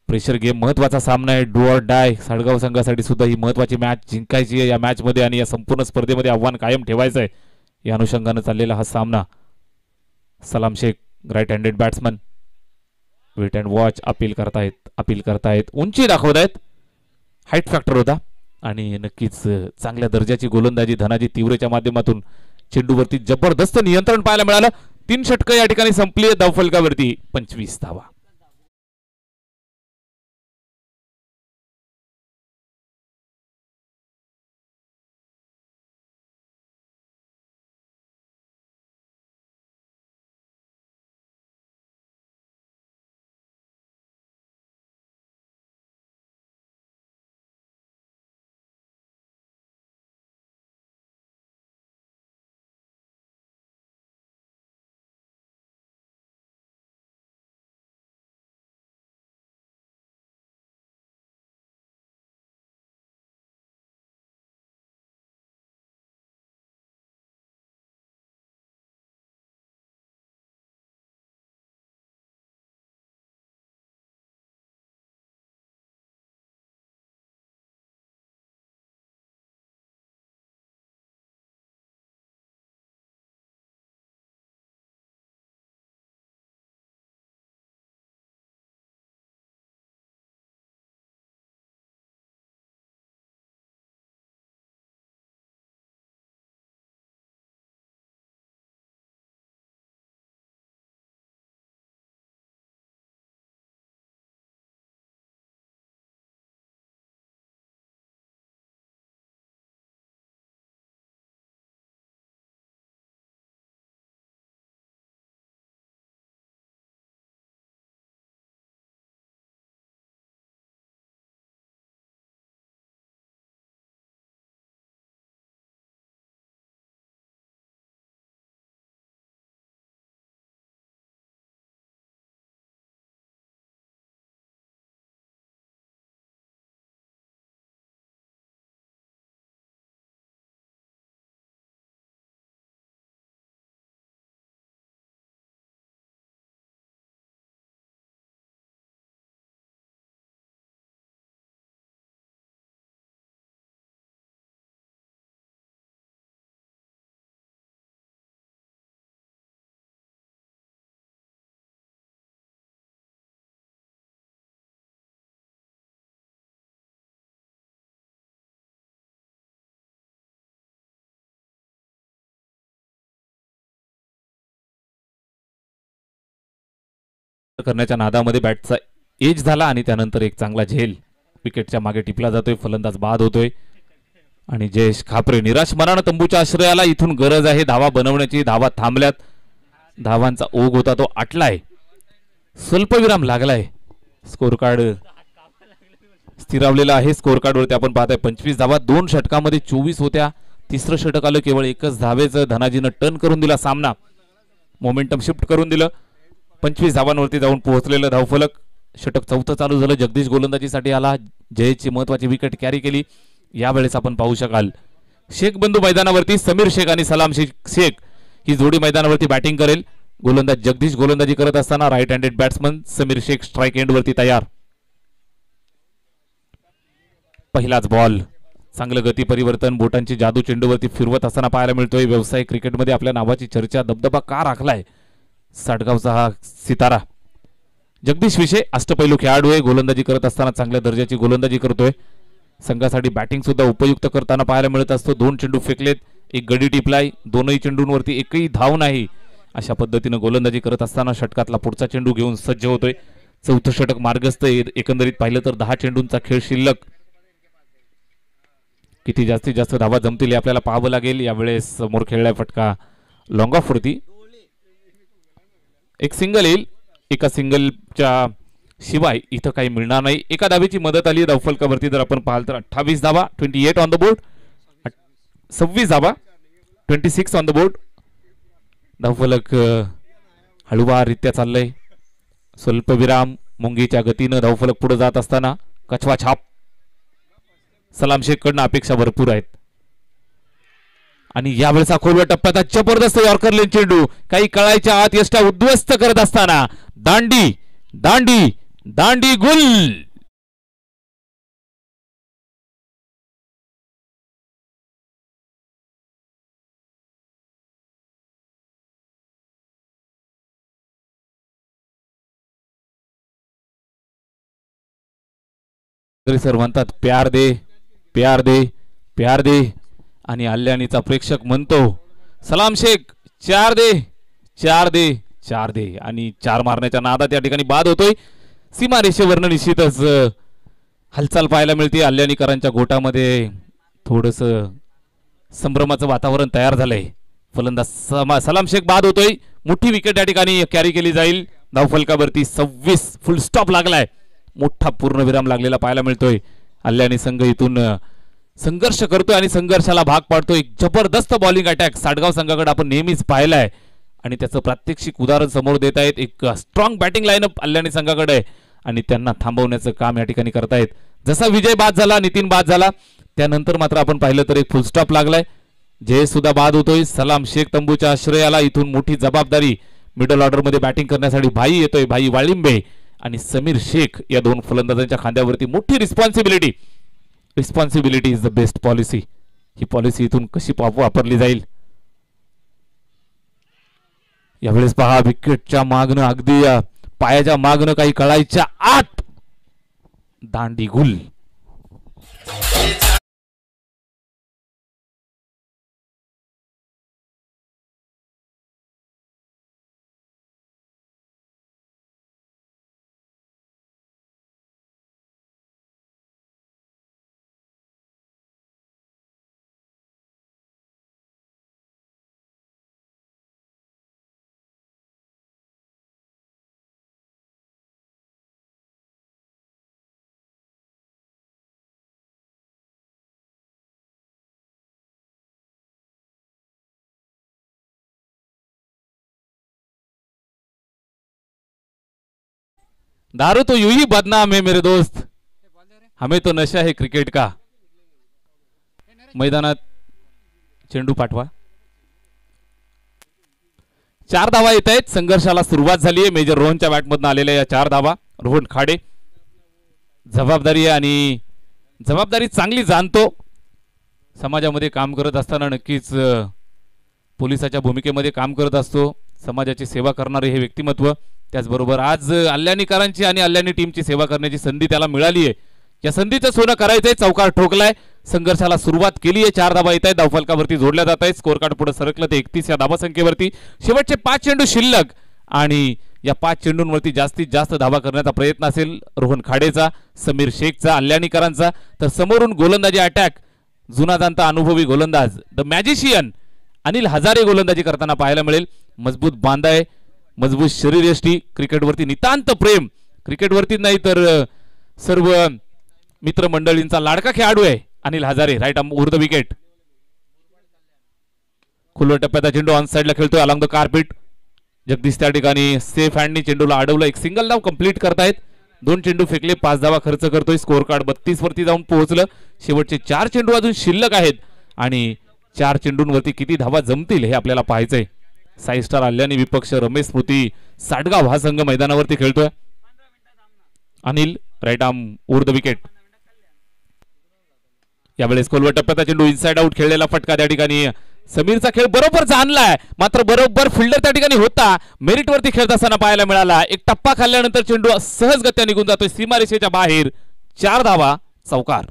प्रेशर गेम महत्वाचा सामना आहे. Do or die. साडगाव संघासाठी सुद्धा ही महत्वाची मॅच जिंकायची आहे या मॅच मध्ये, आणि या संपूर्ण स्पर्धेमध्ये आव्हान कायम ठेवायचं आहे. या अनुषंगाने चाललेला हा सामना. Salam Shaikh right handed batsman. Wait and watch appeal करतायत. उंची दाखवत आहेत. हाईट फॅक्टर होता आणि नक्कीच चांगल्या दर्जाची गोलंदाजी धनाजी तीव्रेच्या माध्यमातून चेंडूवरती जबरदस्त नियंत्रण पाहायला मिळालं. 3 षटकं या ठिकाणी संपली. धावफलकावरती 25 धावा. करण्याच्या नादामध्ये बॅटचा एज झाला आणि त्यानंतर एक चांगला झेल विकेटच्या मागे टिपला जातोय. फलंदाज बाद होतोय आणि जयेश खापरे निराश मनानं तंबूच्या आश्रयाला. इथून गरज आहे धावा बनवण्याची. धावा थांबल्यात. धावांचा ओघ होता तो आटलाय. स्वल्पविराम लागलाय. स्कोर कार्ड स्थिरावलेला आहे. स्कोर कार्ड वरती आपण पाहताय 25 धावा. 2 षटकामध्ये 24 होत्या. तिसरं षटक आलं, केवळ एकच धावेचं धनाजीनं टर्न करून दिला सामना, मोमेंटम शिफ्ट करून दिलं. 25 धावांवरती जाऊन पोहोचलेलं धावफलक. षटक चौथं चालू झालं. जगदीश गोलंदाजीसाठी आला. जयची महत्वाची विकेट कॅरी केली. यावेळेस आपण पाहू शकाल शेख बंधू मैदानावरती. समीर शेख आणि सलाम शेख ही जोडी मैदानावरती बॅटिंग करेल. गोलंदाज जगदीश गोलंदाजी करत असताना right handed batsman Samir Shaikh strike end वरती तयार. पहिलाच बॉल. चांगलं गती परिवर्तन, बोटांची जादू चेंडूवरती फिरवत असताना पाहायला मिळतोय. व्यावसायिक क्रिकेटमध्ये आपल्या नावाची चर्चा, दबदबा का राखलाय साटगावचा हा सितारा. जगदीश विषय अष्टपैलू खेळाडू आहे. गोलंदाजी करत असताना चांगल्या दर्जाची गोलंदाजी करतोय. संघासाठी बॅटिंग सुद्धा उपयुक्त करताना पाहायला मिळत असतो. 2 चेंडू फेकलेत, एक गडी टिपलाय. दोनही चेंडूंवरती एकही धाव नाही. अशा पद्धतीनं गोलंदाजी करत असताना षटकातला पुढचा चेंडू घेऊन सज्ज होतोय. चौथं षटक मार्गस्थ. एकंदरीत पाहिलं तर 10 चेंडूंचा खेळ शिल्लक. किती जास्तीत जास्त धावा जमतील हे आपल्याला पाहावं लागेल. यावेळेस समोर खेळलाय फटका लॉंग ऑफ वरती. एक सिंगल येईल. एका सिंगलच्या शिवाय इथं काही मिळणार नाही. एका धावेची मदत आली धावफलकावरती. जर आपण पाहाल तर 28 धावा, 28 ऑन द बोर्ड. 26 धावा, 26 ऑन द बोर्ड. धावफलक हळूवाररित्या चाललंय. स्वल्पविराम, मुंगीच्या गतीनं धावफलक पुढे जात असताना कछवा छाप. सलाम शेख कडनं अपेक्षा भरपूर आहेत. आणि यावेळेचा खोलव्या टप्प्यात जबरदस्त यॉर्कर लेन चेंडू काही कळायच्या आत यष्टा उद्ध्वस्त करत असताना दांडी दांडी दांडी गुल. सर म्हणतात प्यार दे प्यार दे प्यार दे. आणि अल्यानीचा प्रेक्षक म्हणतो सलाम शेख 4 दे 4 दे 4 दे. आणि 4 मारण्याच्या नादात या ठिकाणी बाद होतोय. सीमारेषेवरनं निश्चितच हालचाल पाहायला मिळते. अल्यानीकरांच्या गोटामध्ये थोडस संभ्रमाचं वातावरण तयार झालंय. फलंदाज सलाम शेख बाद होतोय. मोठी विकेट या ठिकाणी कॅरी केली जाईल. धावफलकावरती 26 फुल स्टॉप लागलाय. मोठा पूर्णविराम लागलेला पाहायला मिळतोय. अल्यानी संघ इथून संघर्ष करतोय आणि संघर्षाला भाग पाडतोय. जबरदस्त बॉलिंग अटॅक साटगाव संघाकडे आपण नेहमीच पाहिलाय आणि त्याचं प्रात्यक्षिक उदाहरण समोर देत आहेत. एक स्ट्रॉंग बॅटिंग लाईनअप अल्यानी संघाकडे आणि त्यांना थांबवण्याचं काम या ठिकाणी करतायत. जसा विजय बाद झाला, नितीन बाद झाला, त्यानंतर मात्र आपण पाहिलं तर एक फुलस्टॉप लागलाय. जय सुद्धा बाद होतोय. सलाम शेख तंबूच्या आश्रयाला इथून मोठी जबाबदारी मिडल ऑर्डर मध्ये बॅटिंग करण्यासाठी भाई येतोय, भाई वाळिंबे आणि समीर शेख या 2 फलंदाजांच्या खांद्यावरती मोठी responsibility. Responsibility is the best policy. He policy इथून कशी वापरली जाईल यावेळेस पहा. विकेटच्या मागणं अगदी पायाच्या मागणं काही कळायच्या आत दांडी गुल. दारू तो यूं ही बदनाम है मेरे दोस्त, हमें तो नशा है क्रिकेट का. मैदानात चेंडू पाठवा. 4 धावा येत आहेत. संघर्षाला सुरुवात झाली आहे. मेजर रोहनच्या बॅटमधून आलेल्या या 4 धावा. रोहन खाडे जबाबदारी आणि जबाबदारी चांगली जाणतो. समाजामध्ये काम करत असताना नक्कीच पोलिसाच्या भूमिकेमध्ये काम करत असतो. समाजाची सेवा करणारे हे व्यक्तिमत्व. त्याचबरोबर आज अल्यानीकरांची आणि अल्यानी टीमची सेवा करण्याची संधी त्याला मिळाली आहे. या संधीचं सोनं करायचंय. चौकार ठोकलाय. संघर्षाला सुरुवात केली आहे. 4 धावा येत आहेत. धावफलकावरती जोडल्या जात आहेत. स्कोर कार्ड पुढे सरकलं ते 31 या धावा संख्येवरती. शेवटचे 5 चेंडू शिल्लक आणि या 5 चेंडूंवरती जास्तीत जास्त धावा करण्याचा प्रयत्न असेल रोहन खाडेचा, समीर शेखचा, अल्यानीकरांचा. तर समोरून गोलंदाजी अटॅक जुना जाणता अनुभवी गोलंदाज द मॅजिशियन अनिल हजारे गोलंदाजी करताना पाहायला मिळेल. मजबूत बांधा आहे. मजबूत शरीरयष्टी, क्रिकेटवरती नितांत प्रेम, क्रिकेटवरती नाही तर सर्व मित्रमंडळींचा लाडका खेळाडू आहे Anil Hazare. Right arm over the wicket. खुल्या टप्प्याचा चेंडू ऑन साइडला खेळतोय अलॉंग द कार्पेट. जगदीश त्या ठिकाणी सेफ हँडनी चेंडूला अडवलं. एक सिंगल धाव कंप्लीट करतायत. 2 चेंडू फेकले, 5 धावा खर्च करतोय. स्कोअर कार्ड 32 वरती जाऊन पोहोचलं. शेवटचे 4 चेंडू अजून शिल्लक आहेत आणि 4 चेंडूंवरती किती धावा जमतील हे आपल्याला पाहायचंय. साई स्टार आल्याने विपक्ष रमेश स्मृती साडगाव हा संघ मैदानावरती खेळतोय. Anil right arm over the wicket. यावेळेस खोलवर टप्प्याचा चेंडू इनसाइड आउट खेळलेला फटका त्या ठिकाणी समीरचा खेळ बरोबर जाणलाय, मात्र बरोबर फिल्डर त्या ठिकाणी होता. मेरिट वरती खेळत असताना पाहायला मिळाला. एक टप्पा खाल्ल्यानंतर चेंडू सहजगत्या निघून जातोय सीमारेषेच्या बाहेर. 4 धावा चौकार.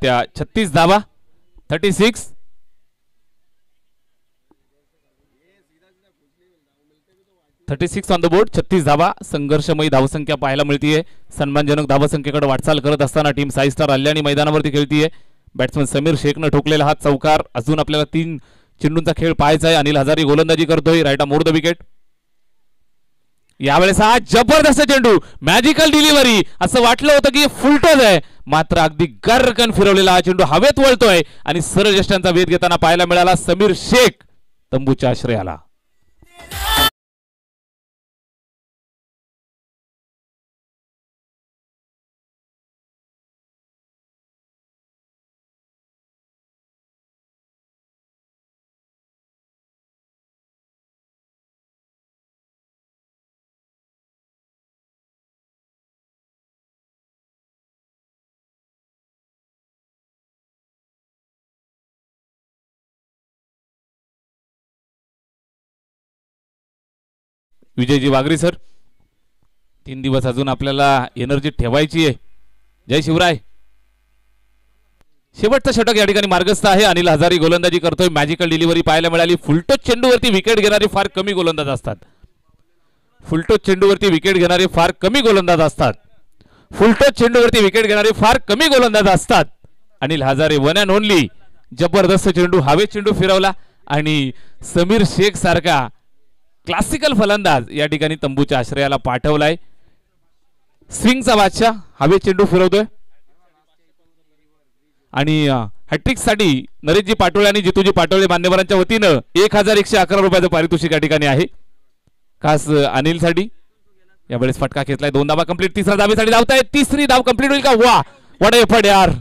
त्या 36 धावा 36. On the board. 36 धावा. संघर्षमयी धावसंख्या पाहायला मिळतीये. सन्मानजनक धावसंख्येकडे वाटचाल करत असताना टीम साई स्टार अल्यानी मैदानावरती खेळतीये. बॅट्समन समीर शेखनं ठोकलेला हा चौकार. अजून आपल्याला 3 चेंडूंचा खेळ पाहायचा आहे. अनिल हजारे गोलंदाजी करतोय. Right arm over the wicket. यावेळेस हा जबरदस्त चेंडू, मॅजिकल डिलिव्हरी. असं वाटलं होतं की फुलटोज आहे, मात्र अगदी गर्रकन फिरवलेला हा चेंडू हवेत वळतोय आणि सरळ यष्टांचा वेध घेताना पाहायला मिळाला समीर शेख तंबूच्या आश्रयाला. विजयजी वागरी सर, 3 दिवस अजून आपल्याला एनर्जी ठेवायची आहे. जय शिवराय. शेवटचं षटक या ठिकाणी मार्गस्थ आहे. अनिल हजारे गोलंदाजी करतोय. मॅजिकल डिलिव्हरी पाहायला मिळाली. फुलटोच चेंडूवरती विकेट घेणारे फार कमी गोलंदाज असतात. फुलटोच चेंडूवरती विकेट घेणारे फार कमी गोलंदाज असतात. फुलटोच चेंडूवरती विकेट घेणारे फार कमी गोलंदाज असतात. Anil Hazare one and only. जबरदस्त चेंडू, हवेत चेंडू फिरवला आणि समीर शेख सारखा क्लासिकल फलंदाज या ठिकाणी तंबूच्या आश्रयाला पाठवलाय. स्विंगचा बादशाह हवेत चेंडू फिरवतोय आणि हॅट्रिक साठी नरेशजी पाटोळे आणि जितूजी पाटोळे मान्यवरांच्या वतीनं 1111 रुपयाचं पारितोषिक या ठिकाणी आहे खास अनिल साठी. यावेळेस फटका खेचलाय. 2 धावा कंप्लीट. 3ऱ्या धावेसाठी धावताय. 3री धाव कंप्लीट होईल का? वा, व्हॉट एफर्ट यार.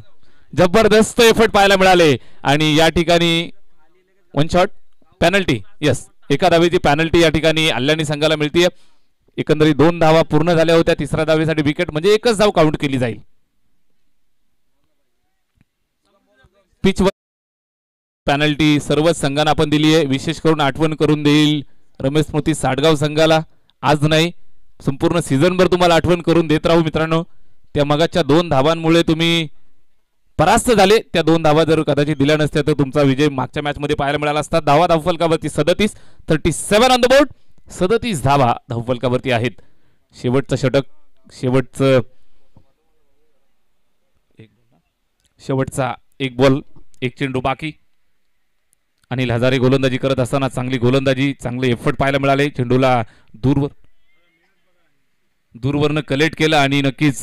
जबरदस्त एफर्ट पाहायला मिळाले आणि या ठिकाणी 1 शॉट पेनल्टी. यस, एका धावेची पेनल्टी या ठिकाणी अल्यानी संघाला मिळतीये. एकंदरीत 2 धावा पूर्ण झाल्या होत्या. 3ऱ्या धावेसाठी विकेट म्हणजे एकच धाव काउंट केली जाईल. पिचवर पेनल्टी सर्वच संघांना आपण दिली आहे. विशेष करून आठवण करून देईल रमेश स्मृती साडगाव संघाला. आज नाही, संपूर्ण सीझनभर तुम्हाला आठवण करून देत राहू मित्रांनो. त्या मगाच्या 2 धावांमुळे तुम्ही परास्त झाले. त्या 2 धावा जर कदाचित दिल्या नसत्या तर तुमचा विजय मागच्या मॅच मध्ये पाहायला मिळाला असता. धावा धावफलकावरती 37 ऑन द बोर्ड. 37 धावा धावफलकावरती आहेत. शेवटचं षटक, शेवटचा 1 बॉल 1 चेंडू बाकी. अनिल हजारे गोलंदाजी करत असताना चांगली गोलंदाजी, चांगले एफर्ट पाहायला मिळाले. चेंडूला दूरवरनं कलेक्ट केलं आणि नक्कीच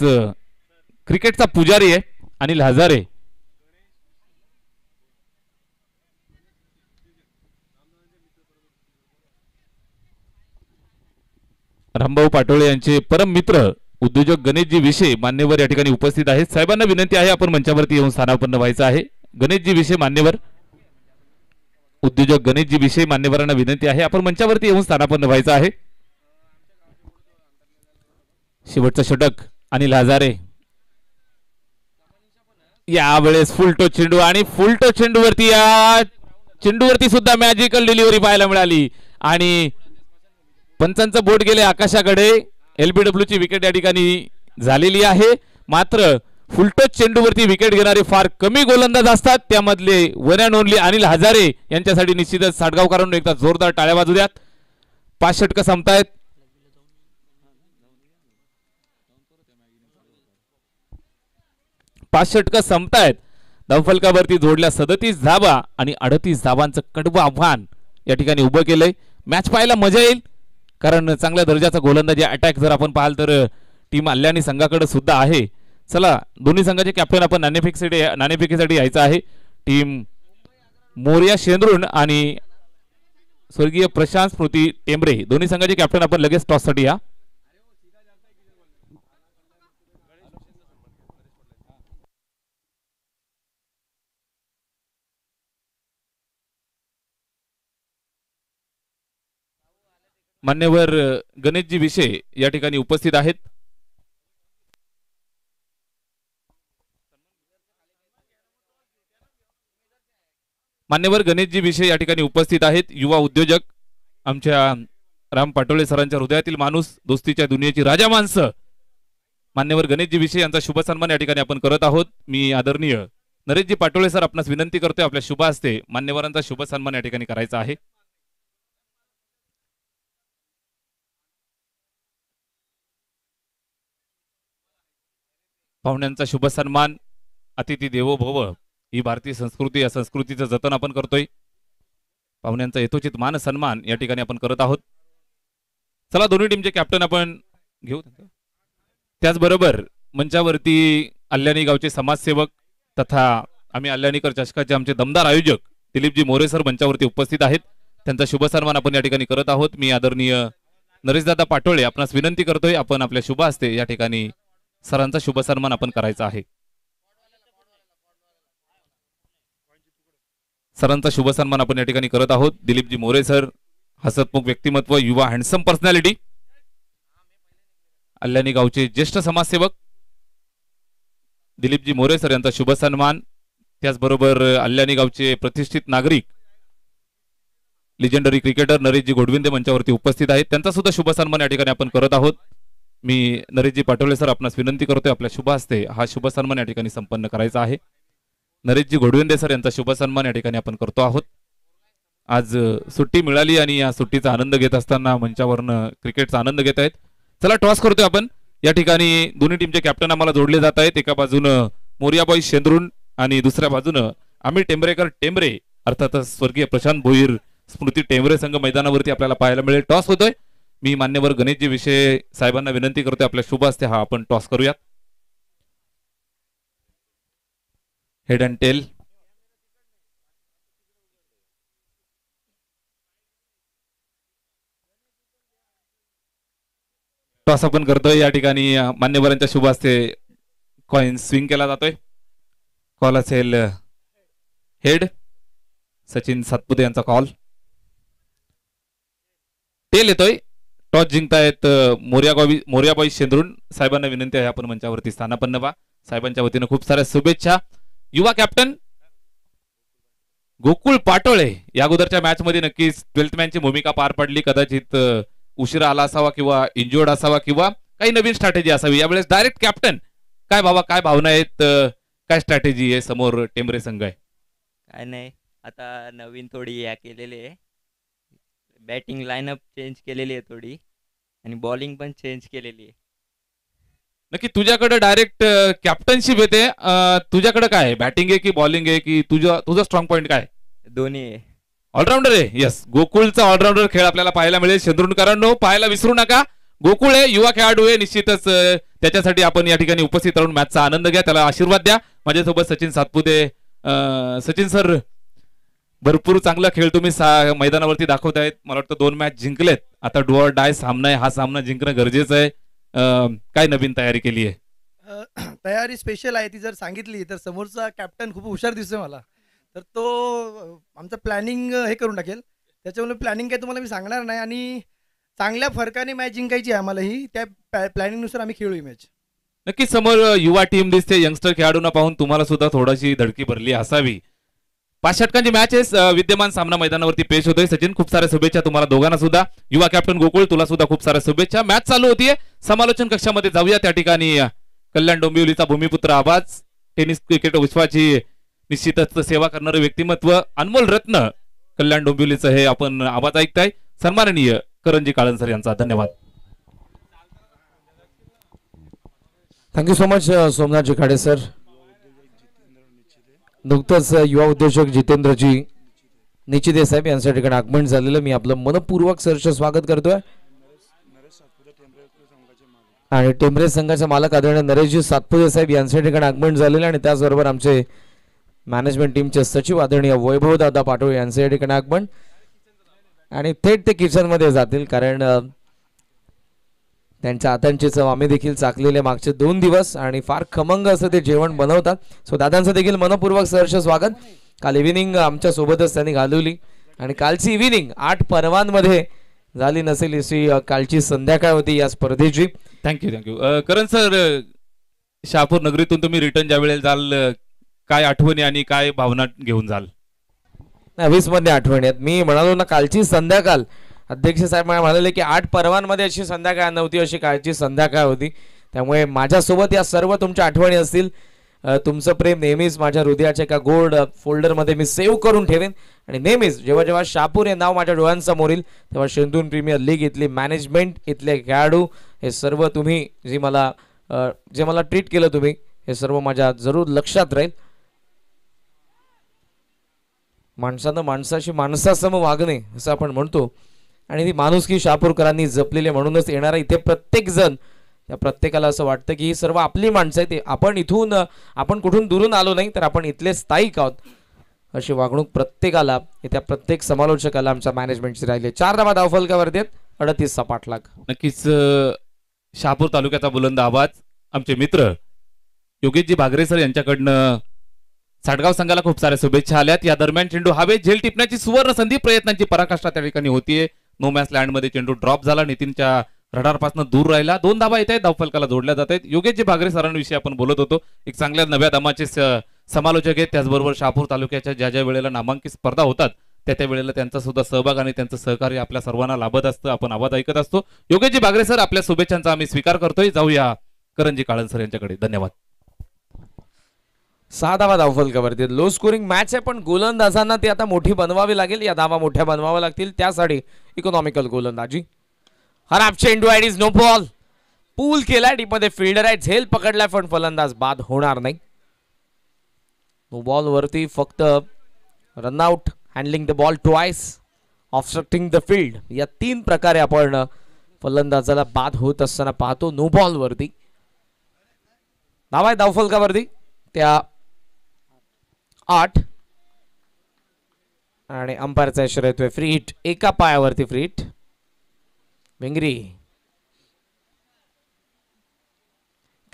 क्रिकेटचा पुजारी आहे अनिल हजारे. रामभाऊ पाटोळे यांचे परम मित्र उद्योजक गणेशजी विषे मान्यवर या ठिकाणी उपस्थित आहेत. साहेबांना विनंती आहे आपण मंचावरती येऊन स्थानापन्न व्हायचं आहे. गणेशजी विषे मान्यवर, उद्योजक गणेशजी विषे मान्यवरांना विनंती आहे आपण मंचावरती येऊन स्थानापन्न व्हायचं आहे. शेवटचं षटक अनिल हजारे. यावेळेस फुलटो चेंडू आणि फुलटो चेंडूवरती या चेंडूवरती सुद्धा मॅजिकल डिलिव्हरी पाहायला मिळाली आणि पंचांचं बोट गेले आकाशाकडे. LBW ची विकेट या ठिकाणी झालेली आहे. मात्र फुलटोच चेंडूवरती विकेट घेणारे फार कमी गोलंदाज असतात. त्यामधले one and only Anil Hazare यांच्यासाठी निश्चितच साडगावकरांना एकदा जोरदार टाळ्या वाजू द्यात. 5 षटकं संपतायत. 5 षटकं संपतायत. धावफलकावरती जोडल्या 37 धावा आणि 38 धावांचं कडवं आव्हान या ठिकाणी उभं केलंय. मॅच पाहायला मजा येईल कारण चांगल्या दर्जाचा गोलंदाजी अटॅक जर आपण पाहाल तर टीम अल्यानी संघाकडे सुद्धा आहे. चला दोन्ही संघाचे कॅप्टन आपण नाणेफेकीसाठी यायचं आहे. टीम मोर्या शेंद्रुन आणि स्वर्गीय प्रशांत स्मृती टेंबरे दोन्ही संघाचे कॅप्टन आपण लगेच टॉससाठी या. मान्यवर गणेशजी विषय या ठिकाणी उपस्थित आहेत. मान्यवर गणेशजी विषय या ठिकाणी उपस्थित आहेत. युवा उद्योजक आमच्या राम पाटोळे सरांच्या हृदयातील माणूस, दोस्तीच्या दुनियेची राजा माणसं मान्यवर गणेशजी विषय यांचा शुभ सन्मान या ठिकाणी आपण करत आहोत. मी आदरणीय नरेशजी पाटोळे सर आपणास विनंती करतोय आपल्या शुभ हस्ते मान्यवरांचा शुभ सन्मान या ठिकाणी करायचा आहे. पाहुण्यांचा शुभ सन्मान. अतिथी देवो भव ही भारतीय संस्कृती, या संस्कृतीचं जतन आपण करतोय. पाहुण्यांचा यथोचित मान सन्मान या ठिकाणी आपण करत आहोत. चला दोन्ही टीमचे कॅप्टन आपण घेऊ. त्याचबरोबर मंचावरती अल्यानी गावचे समाजसेवक तथा आम्ही अल्यानीकर चषकाचे आमचे दमदार आयोजक दिलीपजी मोरे सर मंचावरती उपस्थित आहेत. त्यांचा शुभ सन्मान आपण या ठिकाणी करत आहोत. मी आदरणीय नरेशदादा पाटोळे आपणास विनंती करतोय आपण आपल्या शुभ हस्ते या ठिकाणी सरांचा शुभ सन्मान आपण करायचा आहे. सरांचा शुभ सन्मान आपण या ठिकाणी करत आहोत. दिलीपजी मोरे सर हसतमुख व्यक्तिमत्व, युवा हँडसम पर्सनॅलिटी, अल्यानी गावचे ज्येष्ठ समाजसेवक दिलीपजी मोरे सर यांचा शुभ सन्मान. त्याचबरोबर अल्यानी गावचे प्रतिष्ठित नागरिक लिजेंडरी क्रिकेटर नरेशजी घोडविंदे मंचावरती उपस्थित आहेत. त्यांचा सुद्धा शुभ सन्मान या ठिकाणी आपण करत आहोत. मी नरेशजी पाटोळे सर आपणास विनंती करतोय आपल्या शुभ हस्ते हा शुभ सन्मान या ठिकाणी संपन्न करायचा आहे. नरेशजी घोडविंदे सर यांचा शुभ सन्मान या ठिकाणी आपण करतो आहोत. आज सुट्टी मिळाली आणि या सुट्टीचा आनंद घेत असताना मंचावरनं क्रिकेटचा आनंद घेत आहेत. चला टॉस करतोय आपण. या ठिकाणी दोन्ही टीमचे कॅप्टन आम्हाला जोडले जात आहेत. एका बाजूनं मोर्याबाई शेंद्रुन आणि दुसऱ्या बाजूनं आम्ही टेंबरेकर टेंबरे अर्थातच स्वर्गीय प्रशांत भोईर स्मृती टेंबरे संघ मैदानावरती आपल्याला पाहायला मिळेल. टॉस होतोय. मी मान्यवर गणेशजी विषय साहेबांना विनंती करतोय आपल्या शुभ हस्ते हा आपण टॉस करूयात. Head and tail. टॉस आपण करतोय. या ठिकाणी मान्यवरांच्या शुभ हस्ते कॉइन स्विंग केला जातोय. कॉल असेल हेड. सचिन सातपुते यांचा कॉल. टेल येतोय. टॉस जिंकतायत मोर्याबाई शेंद्रुन. साहेबांना विनंती आहे आपण मंचावरती स्थानापन्न व्हा. साहेबांच्या वतीने खूप साऱ्या शुभेच्छा. युवा कॅप्टन गोकुळ पाटोळे या अगोदरच्या मॅच मध्ये नक्कीच 12th मॅनची भूमिका पार पडली. कदाचित उशिरा आला असावा किंवा इंजुर्ड असावा किंवा काही नवीन स्ट्रॅटेजी असावी. यावेळेस डायरेक्ट कॅप्टन काय बाबा, काय भावना आहेत, काय स्ट्रॅटेजी आहे? समोर टेंबरे संघ आहे. काय नाही, आता नवीन थोडी या केलेली आहे. बॅटिंग लाईनअप चेंज केलेली आहे थोडी आणि बॉलिंग पण चेंज केलेली आहे. नक्की तुझ्याकडे डायरेक्ट कॅप्टनशिप येते. तुझ्याकडे काय आहे, बॅटिंग आहे की बॉलिंग आहे की तुझा स्ट्रॉंग पॉईंट काय? दोन्ही आहे. ऑलराऊंडर आहे. येस, गोकुळचा ऑलराऊंडर खेळ आपल्याला पाहायला मिळेल. शेंद्रुणकरांनो पाहायला विसरू नका. गोकुळ आहे, युवा खेळाडू आहे. निश्चितच त्याच्यासाठी आपण या ठिकाणी उपस्थित राहून मॅचचा आनंद घ्या, त्याला आशीर्वाद द्या. माझ्यासोबत सचिन सातपुते. सचिन सर, भरपूर चांगला खेळ तुम्ही मैदानावरती दाखवतायत. मला वाटतं 2 मॅच जिंकलेत. आता डू ऑर डाय सामना आहे. हा सामना जिंकणं गरजेचं आहे. काय नवीन तयारी केली आहे? तयारी स्पेशल आहे. ती जर सांगितली तर समोरचा कॅप्टन खूप हुशार दिसतोय मला, तर तो आमचं प्लॅनिंग हे करून टाकेल. त्याच्यामुळे प्लॅनिंग काय तुम्हाला मी सांगणार नाही. आणि चांगल्या फरकाने मॅच जिंकायची आहे आम्हाला. ही त्या प्लॅनिंगनुसार आम्ही खेळू मॅच. नक्की समोर युवा टीम दिसते. यंगस्टर खेळाडूंना पाहून तुम्हाला सुद्धा थोडीशी धडकी भरली असावी. 5 षटकांची मॅच आहे. विद्यमान सामना मैदानावरती पेश होतोय. सचिन, खूप साऱ्या शुभेच्छा तुम्हाला दोघांना सुद्धा. युवा कॅप्टन गोकुळ, तुला सुद्धा खूप साऱ्या शुभेच्छा. मॅच चालू होतीये. समालोचन कक्षामध्ये जाऊया. त्या ठिकाणी कल्याण डोंबिवलीचा भूमिपुत्र आवाज, टेनिस क्रिकेट विश्वाची निश्चितच सेवा करणारे व्यक्तिमत्व, अनमोल रत्न कल्याण डोंबिवलीचं हे आपण आवाज ऐकताय. सन्माननीय करंजी काळनसर यांचा धन्यवाद. Thank you so much Somnath Jikhade sir. नुकतंच युवा उद्योजक जितेंद्रजी निचिते साहेब यांच्या ठिकाणी आगमन झालेलं मी आपलं मनपूर्वक सहर्ष स्वागत करतोय. आणि टेंबरे संघाचे मालक आदरणीय नरेशजी सातपुते साहेब यांच्या ठिकाणी आगमन झालेलं आणि त्याचबरोबर आमचे मॅनेजमेंट टीमचे सचिव आदरणीय वैभव दादा पाटोळे यांच्या ठिकाणी आगमन. आणि थेट ते किचनमध्ये जातील कारण त्यांच्या हातांची चव आम्ही देखील चाकलेले मागचे 2 दिवस आणि फार खमंग असं ते जेवण बनवतात. सो दादांचं देखील मनपूर्वक सहर्ष स्वागत. काल इव्हिनिंग आमच्या सोबतच त्यांनी घालवली आणि कालची इव्हिनिंग 8 पर्वांमध्ये झाली नसेल अशी कालची संध्याकाळ होती या स्पर्धेची. थँक्यू. करण सर, शहापूर नगरीतून तुम्ही रिटर्न ज्या वेळेला जाल, काय आठवणी आणि काय भावना घेऊन जाल? 20 मध्ये आठवणी आहेत. मी म्हणालो ना, कालची संध्याकाळ अध्यक्ष साहेब मला म्हणाले की 8 पर्वांमध्ये अशी संध्याकाळ नव्हती, अशी कालची संध्याकाळ होती. त्यामुळे माझ्यासोबत या सर्व तुमच्या आठवणी असतील. तुमचं प्रेम नेहमीच माझ्या हृदयाच्या एका गोल्ड फोल्डरमध्ये मी सेव्ह करून ठेवेन. आणि नेहमीच जेव्हा जेव्हा शहापूर हे नाव माझ्या डोळ्यांसमोर येईल तेव्हा शेंदूर प्रीमियर लीग इथली मॅनेजमेंट, इथले खेळाडू, हे सर्व तुम्ही जे मला ट्रीट केलं तुम्ही, हे सर्व माझ्या जरूर लक्षात राहील. माणसानं माणसाशी माणसासम वागणे असं आपण म्हणतो आणि ती माणुसकी शहापूरकरांनी जपलेली, म्हणूनच येणारा इथे प्रत्येक जण, त्या प्रत्येकाला असं वाटतं की ही सर्व आपली माणसं आहेत. आपण कुठून दुरून आलो नाही, तर आपण इथले स्थायिक आहोत अशी वागणूक प्रत्येकाला, त्या प्रत्येक समालोचकाला आमच्या मॅनेजमेंटची राहिली. 4 धावा धावफलकावरती आहेत, 38चा पाठलाग. नक्कीच शहापूर तालुक्याचा बुलंद आवाज आमचे मित्र योगेशजी भागरे सर यांच्याकडनं साटगाव संघाला खूप साऱ्या शुभेच्छा आल्यात. या दरम्यान चेंडू हवे झेल टिपण्याची सुवर्ण संधी, प्रयत्नांची पराकाष्ठा त्या ठिकाणी होतीये. नो मॅच लँड मध्ये चेंडू ड्रॉप झाला, नितीनच्या रडारपासून दूर राहिला. 2 धावा येत आहेत, धावफलकाला जोडल्या जात आहेत. योगेशजी भागरे सरांविषयी आपण बोलत होतो, एक चांगल्या नव्या दमाचे समालोचक आहेत. त्याचबरोबर शहापूर तालुक्याच्या ज्या ज्या वेळेला नामांकित स्पर्धा होतात त्या वेळेला त्यांचा सुद्धा सहभाग आणि त्यांचं सहकार्य आपल्या सर्वांना लाभत असतं. आपण आवाज ऐकत असतो. योगेशजी भागरे सर, आपल्या शुभेच्छांचा आम्ही स्वीकार करतोय. जाऊया करंजी काळनसर यांच्याकडे. धन्यवाद. 6 धावा धावफलकावरती. लो स्कोरिंग मॅच आहे, पण गोलंदाजांना ती आता मोठी बनवावी लागेल. या धावा मोठ्या बनवाव्या लागतील, त्यासाठी इकॉनॉमिकल गोलंदाजी. खराब चेंडू आहे, इज नो बॉल. पूल केलाय, डीपमध्ये फिल्डर आहे, झेल पकडलाय, पण फलंदाज बाद होणार नाही. नो बॉल वरती फक्त run out, handling the ball twice, obstructing the field, या 3 प्रकारे आपण फलंदाजाला बाद होत असताना पाहतो. नो बॉल वरती धावा आहे धावफलकावरती त्या 8 आणि अंपायरचा इशारा येतोय फ्री हिट. एका पायावरती फ्री हिट. वेंगरी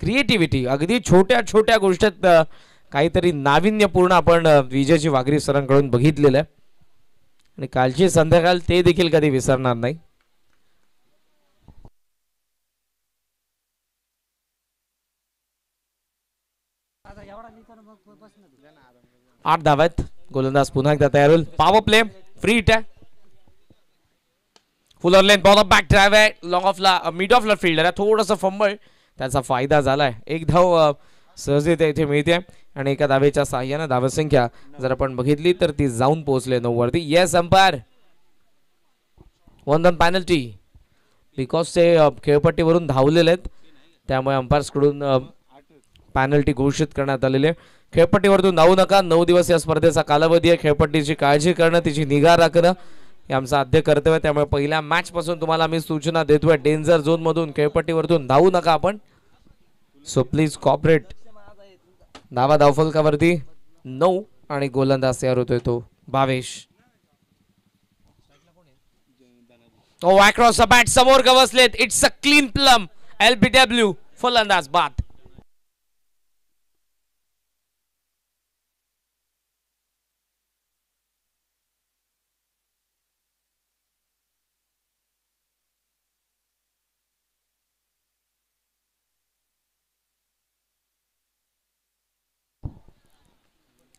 क्रिएटिव्हिटी, अगदी छोट्या छोट्या गोष्टीत काहीतरी नाविन्यपूर्ण आपण विजयजी वाघरी सरांकडून बघितलेलं आहे आणि कालची संध्याकाळ ते देखील कधी विसरणार नाही. 8 धावा आहेत. गोलंदाज पुन्हा एकदा तयार होईल. पॉवर प्ले, फ्री हिट आहे. फुलर लेन बॉल बॅक ड्राइव्ह आहे. लॉंग ऑफला मिड ऑफला फिल्डर आहे, थोडासा फंबल, त्याचा फायदा झालाय. 1 धाव सहजरित्या इथे मिळते आणि एका धावेच्या साह्याने धावसंख्या जर आपण बघितली तर ती जाऊन पोहोचले 9 वरती. Yes umpire, 1 run penalty, because ते खेळपट्टीवरून धावलेले आहेत, त्यामुळे अंपायर्स कडून पेनल्टी घोषित करण्यात आलेली आहे. खेळपट्टीवरून धावू नका. 9 दिवस या स्पर्धेचा कालावधी आहे. खेळपट्टीची काळजी करणं, तिची निगा राखणं हे आमचं आद्य कर्तव्य आहे. त्यामुळे पहिल्या मॅच पासून तुम्हाला आम्ही सूचना देतोय, डेंजर झोन मधून खेळपट्टीवरून धावू नका आपण. So please cooperate. धावा धावफलकावरती 9 आणि गोलंदाज तयार होतोय तो Bhavesh. Oh across the bat, समोर गवसलेत. It's a clean plumb. LBW, फलंदाज बाद.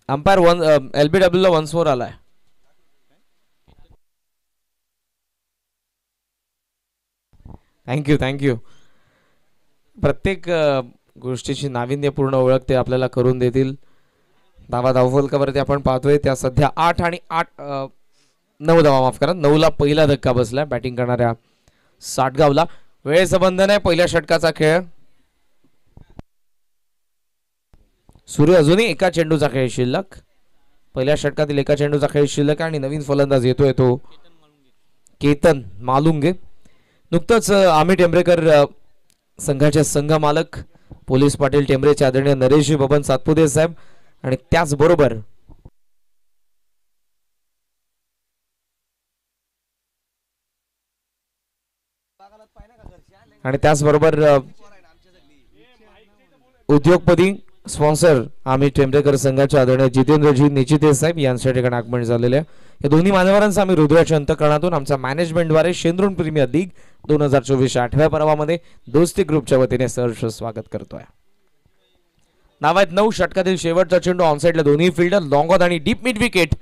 अंपायर LBW ला 1 आलाय. थँक्यू. प्रत्येक गोष्टीची नाविन्यपूर्ण ओळख ते आपल्याला करून देतील. धावा धावफलकावरती आपण पाहतोय त्या सध्या 8 आणि 9 धावा, माफ करा, 9ला पहिला धक्का बसलाय बॅटिंग करणाऱ्या साटगावला. वेळेचं बंधन आहे. पहिल्या षटकाचा खेळ सुरू. अजूनही एका चेंडूचा खेळ शिल्लक. पहिल्या षटकातील एका चेंडूचा खेळ शिल्लक आणि नवीन फलंदाज येतोय तो केतन मालुंगे. नुकतंच आम्ही टेंबरेकर संघाचे संघ मालक पोलीस पाटील टेंबरेचे आदरणीय नरेशजी बबन सातपुते साहेब आणि त्याचबरोबर उद्योगपती स्पॉन्सर आम्ही टेंबरेकर संघाचे आदरणीय जितेंद्रजी निचिते साहेब यांच्या ठिकाणी आगमन झालेले आहे. या दोन्ही मान्यवरांचं आम्ही हृदयाच्या अंतःकरणातून आमच्या मॅनेजमेंटद्वारे शेंद्रून प्रीमियर लीग 2024 8व्या पर्वामध्ये दोस्ती ग्रुपच्या वतीने सहर्ष स्वागत करतोय. नाव आहेत 9. षटकातील शेवटचा चेंडू ऑनसाइडला दोन्ही फिल्डर लॉंग ऑन आणि डीप मिड विकेट.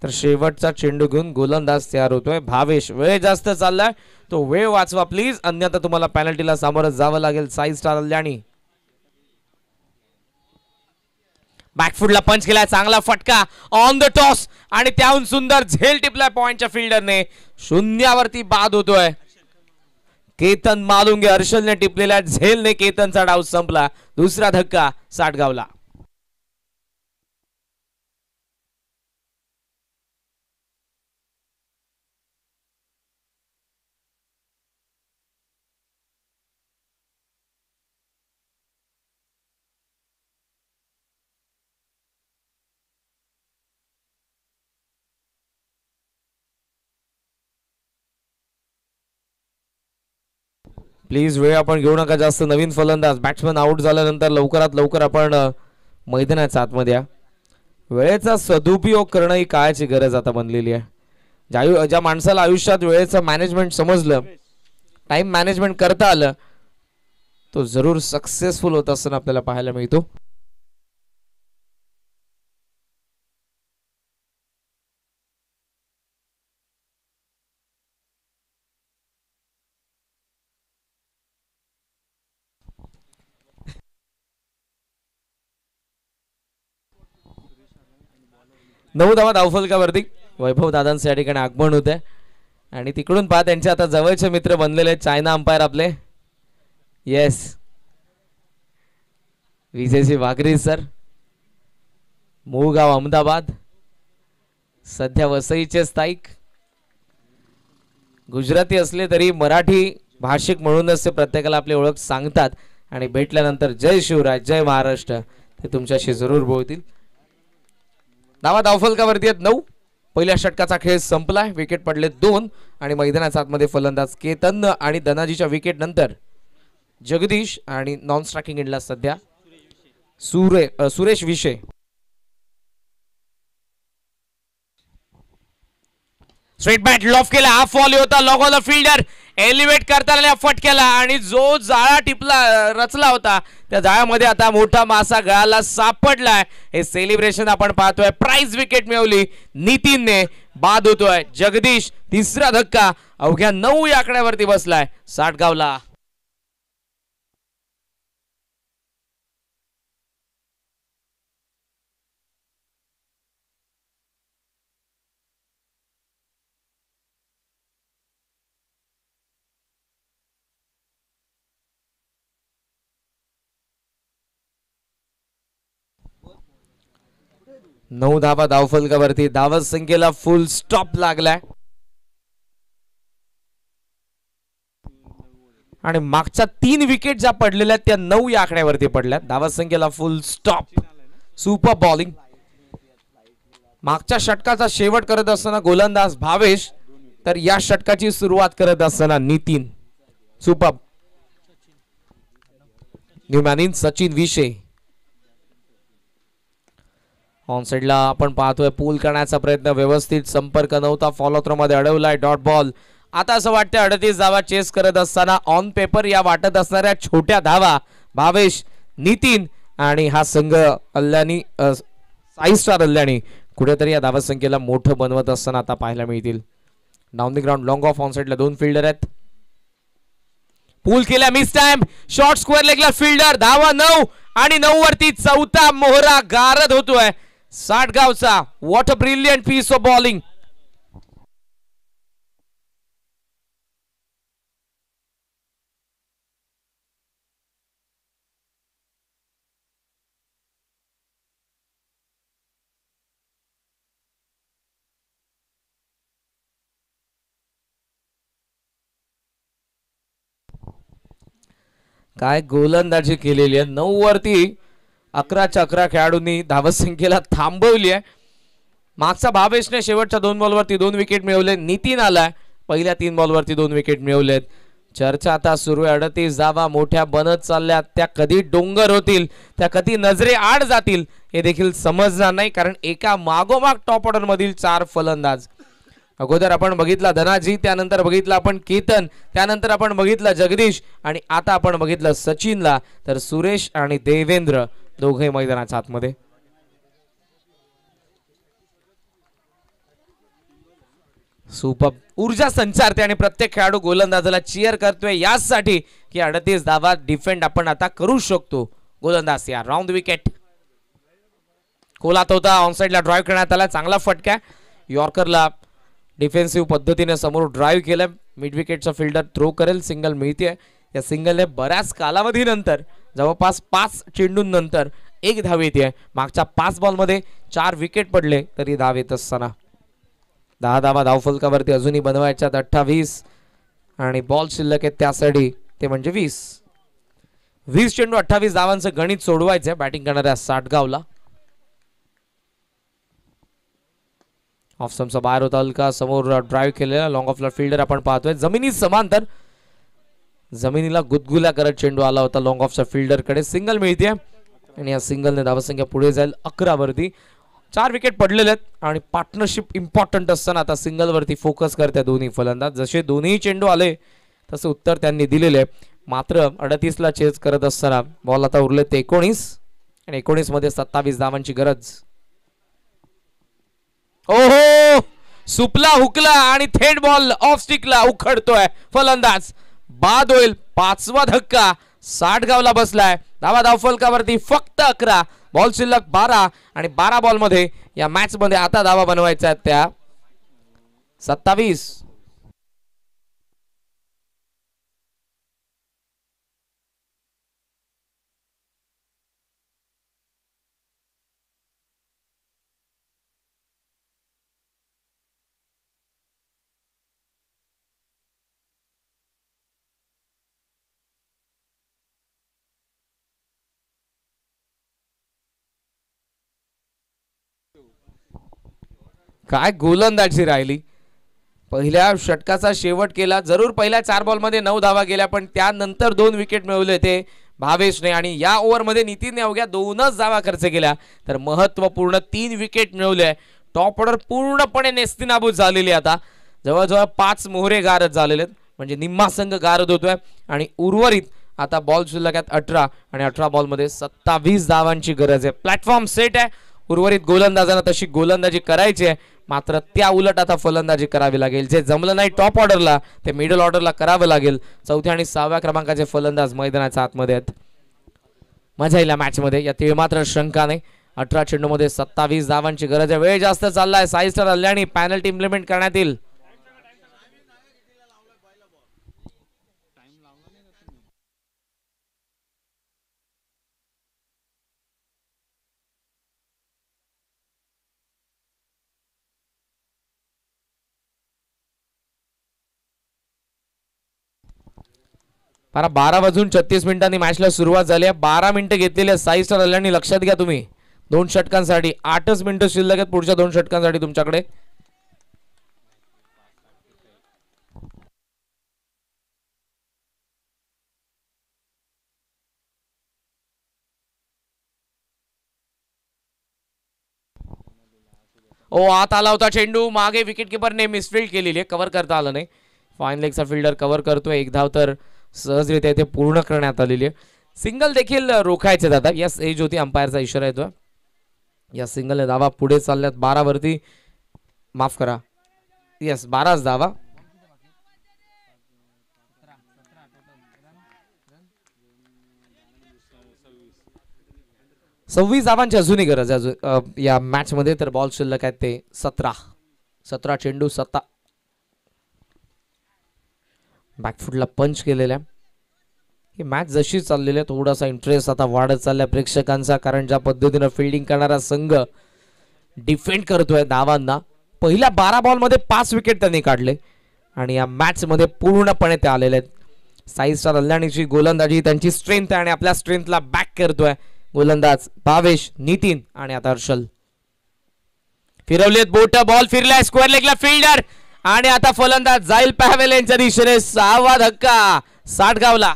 तर शेवटचा चेंडू घेऊन गोलंदाज तयार होतोय भावेश. वेळ जास्त चाललाय, तो वेळ वाचवा प्लीज, अन्यथा तुम्हाला पेनल्टीला सामोरं जावं लागेल. साई स्टार अल्याणी बॅकफुटला पंच केलाय, चांगला फटका ऑन द टॉस आणि त्याहून सुंदर झेल टिपलाय पॉइंटच्या फिल्डरने. शून्यावरती बाद होतोय. केतन मालुंगे हर्षलने टिपलेल्या झेलने केतनचा डाव संपला. दुसरा धक्का साटगावला. प्लीज वेळ आपण घेऊ नका जास्त. नवीन फलंदाज बॅट्समन आउट झाल्यानंतर लवकरात लवकर आपण मैदानाच्या आतमध्ये या. वेळेचा सदुपयोग करणं ही काळाची गरज आता बनलेली आहे. ज्या माणसाला आयुष्यात वेळेचं मॅनेजमेंट समजलं, टाइम मॅनेजमेंट करता आलं, तो जरूर सक्सेसफुल होत असताना आपल्याला पाहायला मिळतो. नऊ धावा धावफलकावरती वैभव दादांचं या ठिकाणी आगमन होत आहे आणि तिकडून पहा त्यांचे आता जवळचे मित्र बनलेले चायना अंपायर आपले. येस, विजयसिंह वाघरी सर, मूळ गाव अहमदाबाद, सध्या वसईचे स्थायिक. गुजराती असले तरी मराठी भाषिक म्हणूनच ते प्रत्येकाला आपली ओळख सांगतात आणि भेटल्यानंतर जय शिवराय जय महाराष्ट्र ते तुमच्याशी जरूर बोलतील. धावा धावफलकावरती आहेत 9. पहिल्या षटकाचा खेळ संपलाय. विकेट पडले 2 आणि मैदानाच्या आतमध्ये फलंदाज केतन आणि धनाजीच्या विकेट नंतर जगदीश आणि नॉन स्ट्रायकिंग एंडला सध्या सुरेश विषय. स्ट्रेट बॅट लॉफ केला, हाफ वॉली होता, log on the fielder elevate करताना फटक्याला आणि जो जाळा टिपला रचला होता त्या जाळ्यामध्ये आता मोठा मासा गळाला सापडलाय. हे सेलिब्रेशन आपण पाहतोय. प्राइज विकेट मिळवली नितीनने, बाद होतोय जगदीश. तिसरा धक्का अवघ्या 9 या आकड्यावरती बसलाय साटगावला. नऊ धावा धावफलकावरती. धावत संख्येला फुल स्टॉप लागलाय आणि मागच्या 3 विकेट ज्या पडलेल्या त्या 9 या आकड्यावरती पडल्या. धावत संख्येला फुल स्टॉप. Super bowling. मागच्या षटकाचा शेवट करत असताना गोलंदाज भावेश, तर या षटकाची सुरुवात करत असताना नितीन. सुपर. न्यूमॅन सचिन विषय. ऑन साइडला आपण पाहतोय पूल करण्याचा प्रयत्न, व्यवस्थित संपर्क नव्हता, फॉलो थ्रो मध्ये अडवलाय, डॉट बॉल. आता असं वाटतं 38 धावा चेस करत असताना ऑन पेपर या वाटत असणाऱ्या छोट्या धावा भावेश, नितीन आणि हा संघ अल्यानी साई स्टार अल्यानी कुठेतरी या धावा संख्येला मोठं बनवत असताना आता पाहायला मिळतील. Down the ground long off. On साइडला 2 फिल्डर आहेत. पूल केल्या मिस टाइम शॉर्ट स्क्वेअर लेगला फिल्डर धावा 9 आणि 9 वरती चौथा मोहरा गारद होतोय साठगावचा. What a brilliant piece of bowling. काय गोलंदाजी केलेली आहे. 9 वरती 11 खेळाडूंनी धावसंख्येला थांबवली आहे. मागचा भावेशने शेवटच्या 2 बॉलवरती 2 विकेट मिळवले. नितीन आलाय पहिल्या 3 बॉलवरती 2 विकेट मिळवलेत. चर्चा आता सुरू आहे. 38 धावा मोठ्या बनत चालल्यात. त्या कधी डोंगर होतील त्या कधी नजरे आड जातील हे देखील समजणार नाही कारण एका मागोमाग टॉप ऑर्डर मधील 4 फलंदाज. अगोदर आपण बघितला धनाजी त्यानंतर बघितला आपण केतन त्यानंतर आपण बघितलं जगदीश आणि आता आपण बघितलं सचिनला. तर सुरेश आणि देवेंद्र दोघे मैदानाच्या आतमध्ये. सुपर ऊर्जा संचारते आणि प्रत्येक खेळाडू गोलंदाजाला चीअर करतोय यासाठी की 38 धावा डिफेंड आपण आता करू शकतो. गोलंदाज या राऊंड विकेट कोलात होता ऑनसाइडला ड्राईव्ह करण्यात आला. चांगला फटका यॉर्करला डिफेन्सिव्ह पद्धतीने समोर ड्राईव्ह केलं. मिड विकेटचा फिल्डर थ्रो करेल. सिंगल मिळते. या सिंगलने बऱ्याच कालावधीनंतर जवळपास 5 चेंडूंनंतर 1 धाव येते. मागच्या 5 बॉलमध्ये 4 विकेट पडले तरी धाव येत असताना 10 धावा धावफलकावरती अजूनही बनवायच्यात. 28 आणि बॉल शिल्लक आहे त्यासाठी ते म्हणजे 20 चेंडू 28 धावांचं गणित सोडवायचं बॅटिंग करणाऱ्या साठगावला. ऑफ स्टंपचा बाहेर होता हलका समोर ड्राईव्ह केलेला लॉंग ऑफला फिल्डर आपण पाहतोय. जमिनी समांतर जमिनीला गुदगुल्या करत चेंडू आला होता लॉंग ऑफच्या फिल्डरकडे. सिंगल मिळते आणि या सिंगलने धावसंख्या पुढे जाईल 11 वरती. 4 विकेट पडलेले आहेत आणि पार्टनरशिप इम्पॉर्टंट असताना आता सिंगल वरती फोकस करते दोन्ही फलंदाज. जसे दोन्ही चेंडू आले तसे उत्तर त्यांनी दिलेले. मात्र 38 ला चेस करत असताना बॉल आता उरले ते 19 आणि 19 मध्ये 27 धावांची गरज. ओहो सुपला हुकला आणि थेट बॉल ऑफ स्टिकला उखडतोय फलंदाज. बाद होईल. 5वा धक्का साठगावला बसलाय. धावा धावफलकावरती फक्त 11 बॉल शिल्लक 12 आणि 12 बॉल मध्ये या मॅच मध्ये आता धावा बनवायच्या आहेत त्या 27. काय गोलंदाजी राहिली. पहिल्या षटकाचा शेवट केला. जरूर पहिल्या 4 बॉलमध्ये 9 धावा गेल्या पण त्यानंतर 2 विकेट मिळवले ते भावेशने आणि या ओव्हरमध्ये नितीनने अवघ्या 2च धावा खर्च केल्या तर महत्वपूर्ण 3 विकेट मिळवले. टॉप ऑर्डर पूर्णपणे नेस्तीनाबूत झालेली. आता जवळजवळ 5 मोहरे गारद झालेले म्हणजे निम्मा संघ गारद होतोय आणि उर्वरित आता बॉल शिल्लक आहेत 18 आणि 18 बॉलमध्ये 27 धावांची गरज आहे. प्लॅटफॉर्म सेट आहे. उर्वरित गोलंदाजांना तशी गोलंदाजी करायची आहे मात्र त्या उलट आता फलंदाजी करावी लागेल. जे जमलं नाही टॉप ऑर्डरला ते मिडल ऑर्डरला करावं लागेल. 4थ्या आणि 6व्या क्रमांकाचे फलंदाज मैदानाच्या आतमध्ये आहेत. मजा येईल मॅच मध्ये यात मात्र शंका नाही. 18 चेंडूमध्ये 27 धावांची गरज आहे. वेळ जास्त चाललाय. 6 स्टार हल्ल्याने पॅनल्टी इम्प्लिमेंट करण्यात येईल. para 12:36 मॅचला सुरुवात झाली आहे. 12 मिनिटं घेतलेले 6 स्टार हल्ल्याने लक्षात घ्या तुम्ही 2 षटकांसाठी 8च मिनिटं शिल्लक आहेत पुढच्या 2 षटकांसाठी तुमच्याकडे. ओ आत आला होता चेंडू मागे विकेट कीपरने मिसफील्ड केलेली आहे. कव्हर करता आलं नाही. फाईन लेगचा फिल्डर कव्हर करतोय. 1 धाव तर सहजरित्या इथे पूर्ण करण्यात आलेली आहे. सिंगल देखील रोखायचे दादा. यस एज होती अंपायरचा इशारा येतोय. या सिंगलने धावा पुढे चालल्यात 12 वरती. माफ करा यस 12च धावा 26 धावांची अजूनही गरज आहे या मॅच मध्ये. तर बॉल शिल्लक आहेत ते 17 चेंडू 7. बॅकफुटला पंच केलेला आहे. ही मॅच जशी चाललेली आहे थोडासा इंटरेस्ट आता वाढत चाललाय प्रेक्षकांचा, कारण ज्या पद्धतीनं फिल्डिंग करणारा संघ डिफेंड करतोय धावांना. पहिल्या 12 बॉलमध्ये 5 विकेट त्यांनी काढले आणि या मॅच मध्ये पूर्णपणे ते आलेले आहेत. साई स्टार अल्लानीची गोलंदाजी त्यांची स्ट्रेंथ आहे आणि आपल्या स्ट्रेंथला बॅक करतोय गोलंदाज भावेश, नितीन आणि आता हर्षल. फिरवलेत बोट, बॉल फिरलाय स्क्वेअर लेगला फिल्डर आणि आता फलंदाज जाईल पॅवेल यांच्या दिशेने. 6वा धक्का साठगावला.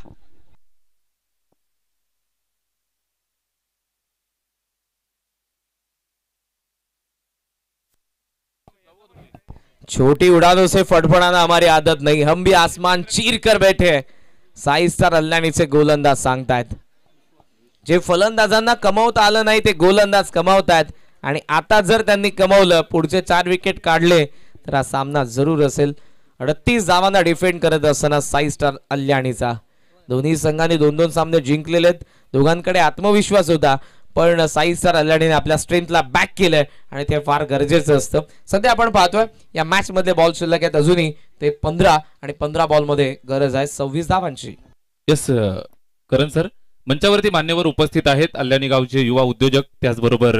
छोटी उड़ानों से फड़फड़ाना हमारी आदत नहीं, हम भी आसमान चीर कर बैठे हैं, साई स्टार अल्लानीचे गोलंदाज सांगतायत. जे फलंदाजांना कमावता आलं नाही ते गोलंदाज कमावतायत आणि आता जर त्यांनी कमावलं, पुढचे 4 विकेट काढले तर हा सामना जरूर असेल. 38 धावांना डिफेंड करत असताना साई स्टार अल्लानीचा. दोन्ही संघांनी 2-2 सामने जिंकलेले आहेत. दोघांकडे आत्मविश्वास होता, पण साई स्टार अल्लानीने आपल्या स्ट्रेंथला बॅक केलंय आणि ते फार गरजेचं असतं. सध्या आपण पाहतोय या मॅच मध्ये बॉल शिल्लक आहेत अजूनही ते 15 आणि 15 बॉल मध्ये गरज आहे 26 धावांची. येस करण सर, मंचावरती मान्यवर उपस्थित आहेत. अल्लानी गावचे युवा उद्योजक, त्याचबरोबर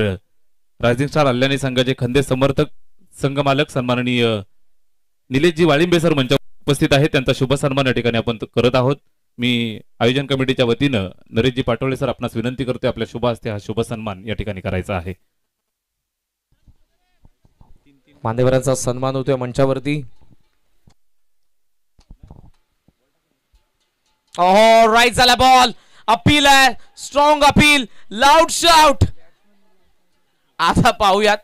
रायझिंग स्टार अल्लानी संघाचे खंदे समर्थक, संघ मालक सन्माननीय निलेशजी वाळिंबे सर मंचावर उपस्थित आहेत. त्यांचा शुभ सन्मान या ठिकाणी आपण करत आहोत. मी आयोजन कमिटीच्या वतीनं नरेशजी पाटोळे सर आपणास विनंती करतोय आपल्या शुभ हस्ते हा शुभ सन्मान या ठिकाणी करायचा आहे. मान्यवरांचा सन्मान होतोय मंचावरती. ओहो, राईट झाला बॉल, अपील आहे, स्ट्रॉंग अपील, लाऊड शाउट. आता पाहूयात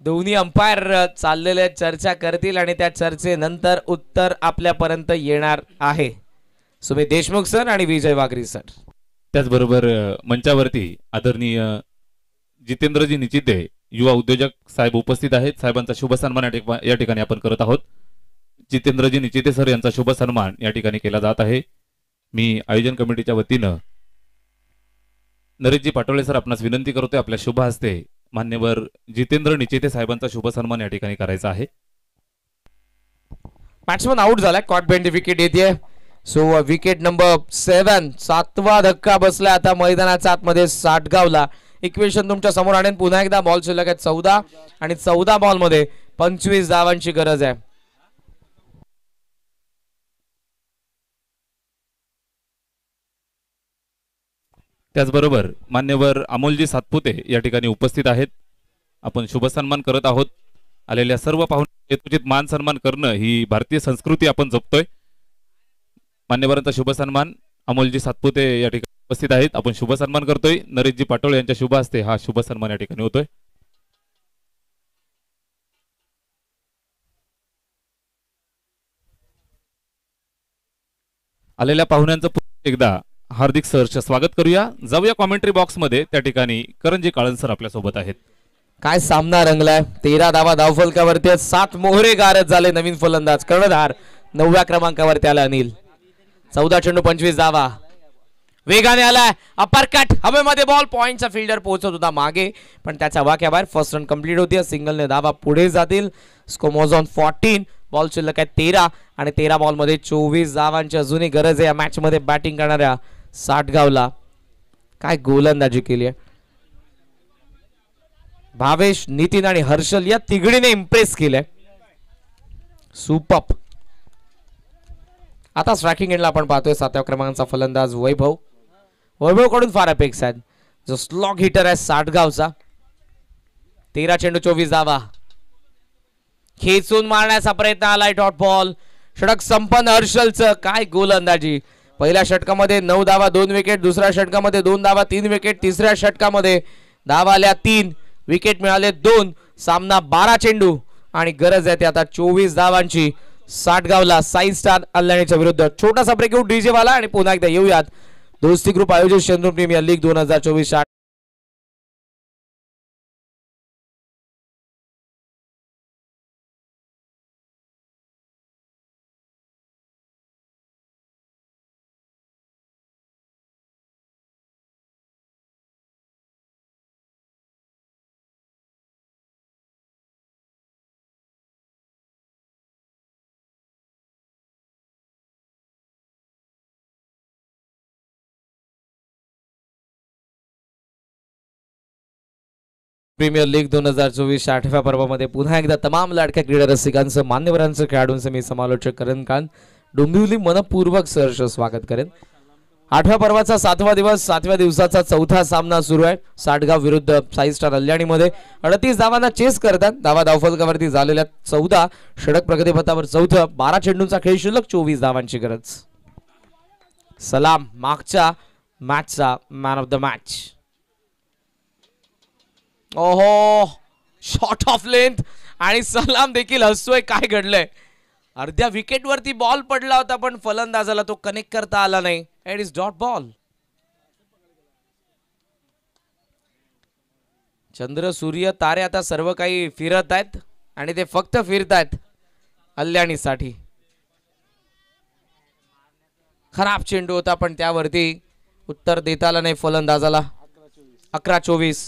दोन्ही अंपायर चाललेले चर्चा करतील आणि त्या चर्चेनंतर उत्तर आपल्यापर्यंत येणार आहे. सुमित देशमुख सर आणि विजय वाघरी सर. त्याचबरोबर मंचावरती आदरणीय जितेंद्रजी निचिते युवा उद्योजक साहेब उपस्थित आहेत. साहेबांचा शुभ सन्मान या ठिकाणी आपण करत आहोत. जितेंद्रजी निचिते सर यांचा शुभ सन्मान या ठिकाणी केला जात आहे. मी आयोजन कमिटीच्या वतीनं नरेशजी पाटोळे सर आपणास विनंती करतोय आपल्या शुभ हस्ते मान्यवर जितेंद्र निचिते साहेबांचा शुभ सन्मान या ठिकाणी करायचा आहे. बॅट्समन आउट झालाय, कॉट बेंड विकेट येते. सो विकेट नंबर 7, 7वा धक्का बसला आता मैदानाच्या आतमध्ये साठगावला. इक्वेशन तुमच्या समोर आणेन पुन्हा एकदा. बॉल शिल्लक आहेत 14 आणि 14 बॉल मध्ये 25 धावांची गरज आहे. त्याचबरोबर मान्यवर अमोलजी सातपुते या ठिकाणी उपस्थित आहेत. आपण शुभ सन्मान करत आहोत. आलेल्या सर्व पाहुण्यांना यथोचित मान सन्मान करणं ही भारतीय संस्कृती आपण जपतोय. मान्यवरांचा शुभ सन्मान अमोलजी सातपुते या ठिकाणी उपस्थित आहेत. आपण शुभ सन्मान करतोय. नरेशजी पाटोळे यांच्या शुभ हस्ते हा शुभ सन्मान या ठिकाणी होतोय. आलेल्या पाहुण्यांचं पुन्हा एकदा हार्दिक सहर्ष स्वागत करूया. जाऊया कॉमेंट्री बॉक्स मध्ये. त्या ठिकाणी करणजी काळन सर आपल्या सोबत आहेत. काय सामना रंगलाय. 13 धावा धावफलकावरती, 7 मोहरे गारद झाले. नवीन फलंदाज कर्णधार 9व्या क्रमांकावरती आला अनिल. 14 चेंडू 25 धावा. वेगाने आलाय अपरकट हवेमध्ये बॉल. पॉइंटचा फिल्डर पोहोचत होता मागे, पण त्याच्या वाक्याबाहेर. फर्स्ट रन कंप्लीट होती. सिंगलने धावा पुढे जातील. Score on 14. बॉल शिल्लक आहे 13 आणि 13 बॉल मध्ये 24 धावांची अजूनही गरज आहे या मॅच मध्ये बॅटिंग करणाऱ्या साठगावला. काय गोलंदाजी केली आहे. भावेश, नितीन आणि हर्षल या तिघडीने इम्प्रेस केलंय. सुपर. आता स्ट्रायकिंग एंडला आपण पाहतोय 7व्या क्रमांकाचा फलंदाज वैभव. वैभव कडून फार अपेक्षा आहेत. जो स्लॉग हिटर आहे साठगावचा. 13 चेंडू 24 धावा. खेचून मारण्याचा प्रयत्न आलाय. Dot ball. षटक संपन्न हर्षलचं. काय गोलंदाजी. पहिल्या षटकामध्ये 9 धावा 2 विकेट. दुसऱ्या षटकामध्ये 2 धावा 3 विकेट. तिसऱ्या षटकामध्ये धावा आल्या 3 विकेट मिळाले 2. सामना 12 चेंडू आणि गरज आहे ते आता 24 धावांची साठगावला साई स्टार अल्लानीच्या विरुद्ध. छोटासा ब्रेक घेऊ डीजे वाला आणि पुन्हा एकदा येऊयात. दोस्ती ग्रुप आयोजित चंद्र प्रीमियर लीग 2024. प्रीमियर लीग 2024 8व्या पर्वामध्ये पुन्हा एकदा तमाम लाडक्या क्रीडा रसिकांचं, मान्यवरांचं, खेळाडूंचं मी समालोचक करण डोंबिवली मनपूर्वक सहर्ष स्वागत करेन. 8व्या पर्वाचा 7वा दिवस, 7व्या दिवसाचा चौथा सामना सुरू आहे. साटगाव विरुद्ध साई स्टार कल्याणीमध्ये 38 धावांना चेस करतात. धावा धावफलकावरती झालेल्या 14, षटक प्रगतीपथावर चौथं. 12 चेंडूंचा खेळ शिल्लक, 24 धावांची गरज. सलाम मागच्या मॅचचा मॅन ऑफ द मॅच. ओहो, शॉट ऑफ लेंथ आणि सलाम देखील हसतोय. काय घडलंय? अर्ध्या विकेटवरती बॉल पडला होता पण फलंदाजाला तो कनेक्ट करता आला नाही. It is dot ball. चंद्र सूर्य तारे आता सर्व काही फिरत आहेत आणि ते फक्त फिरत आहेत कल्याणीसाठी. खराब चेंडू होता पण त्यावरती उत्तर देता आलं नाही फलंदाजाला. 11-24.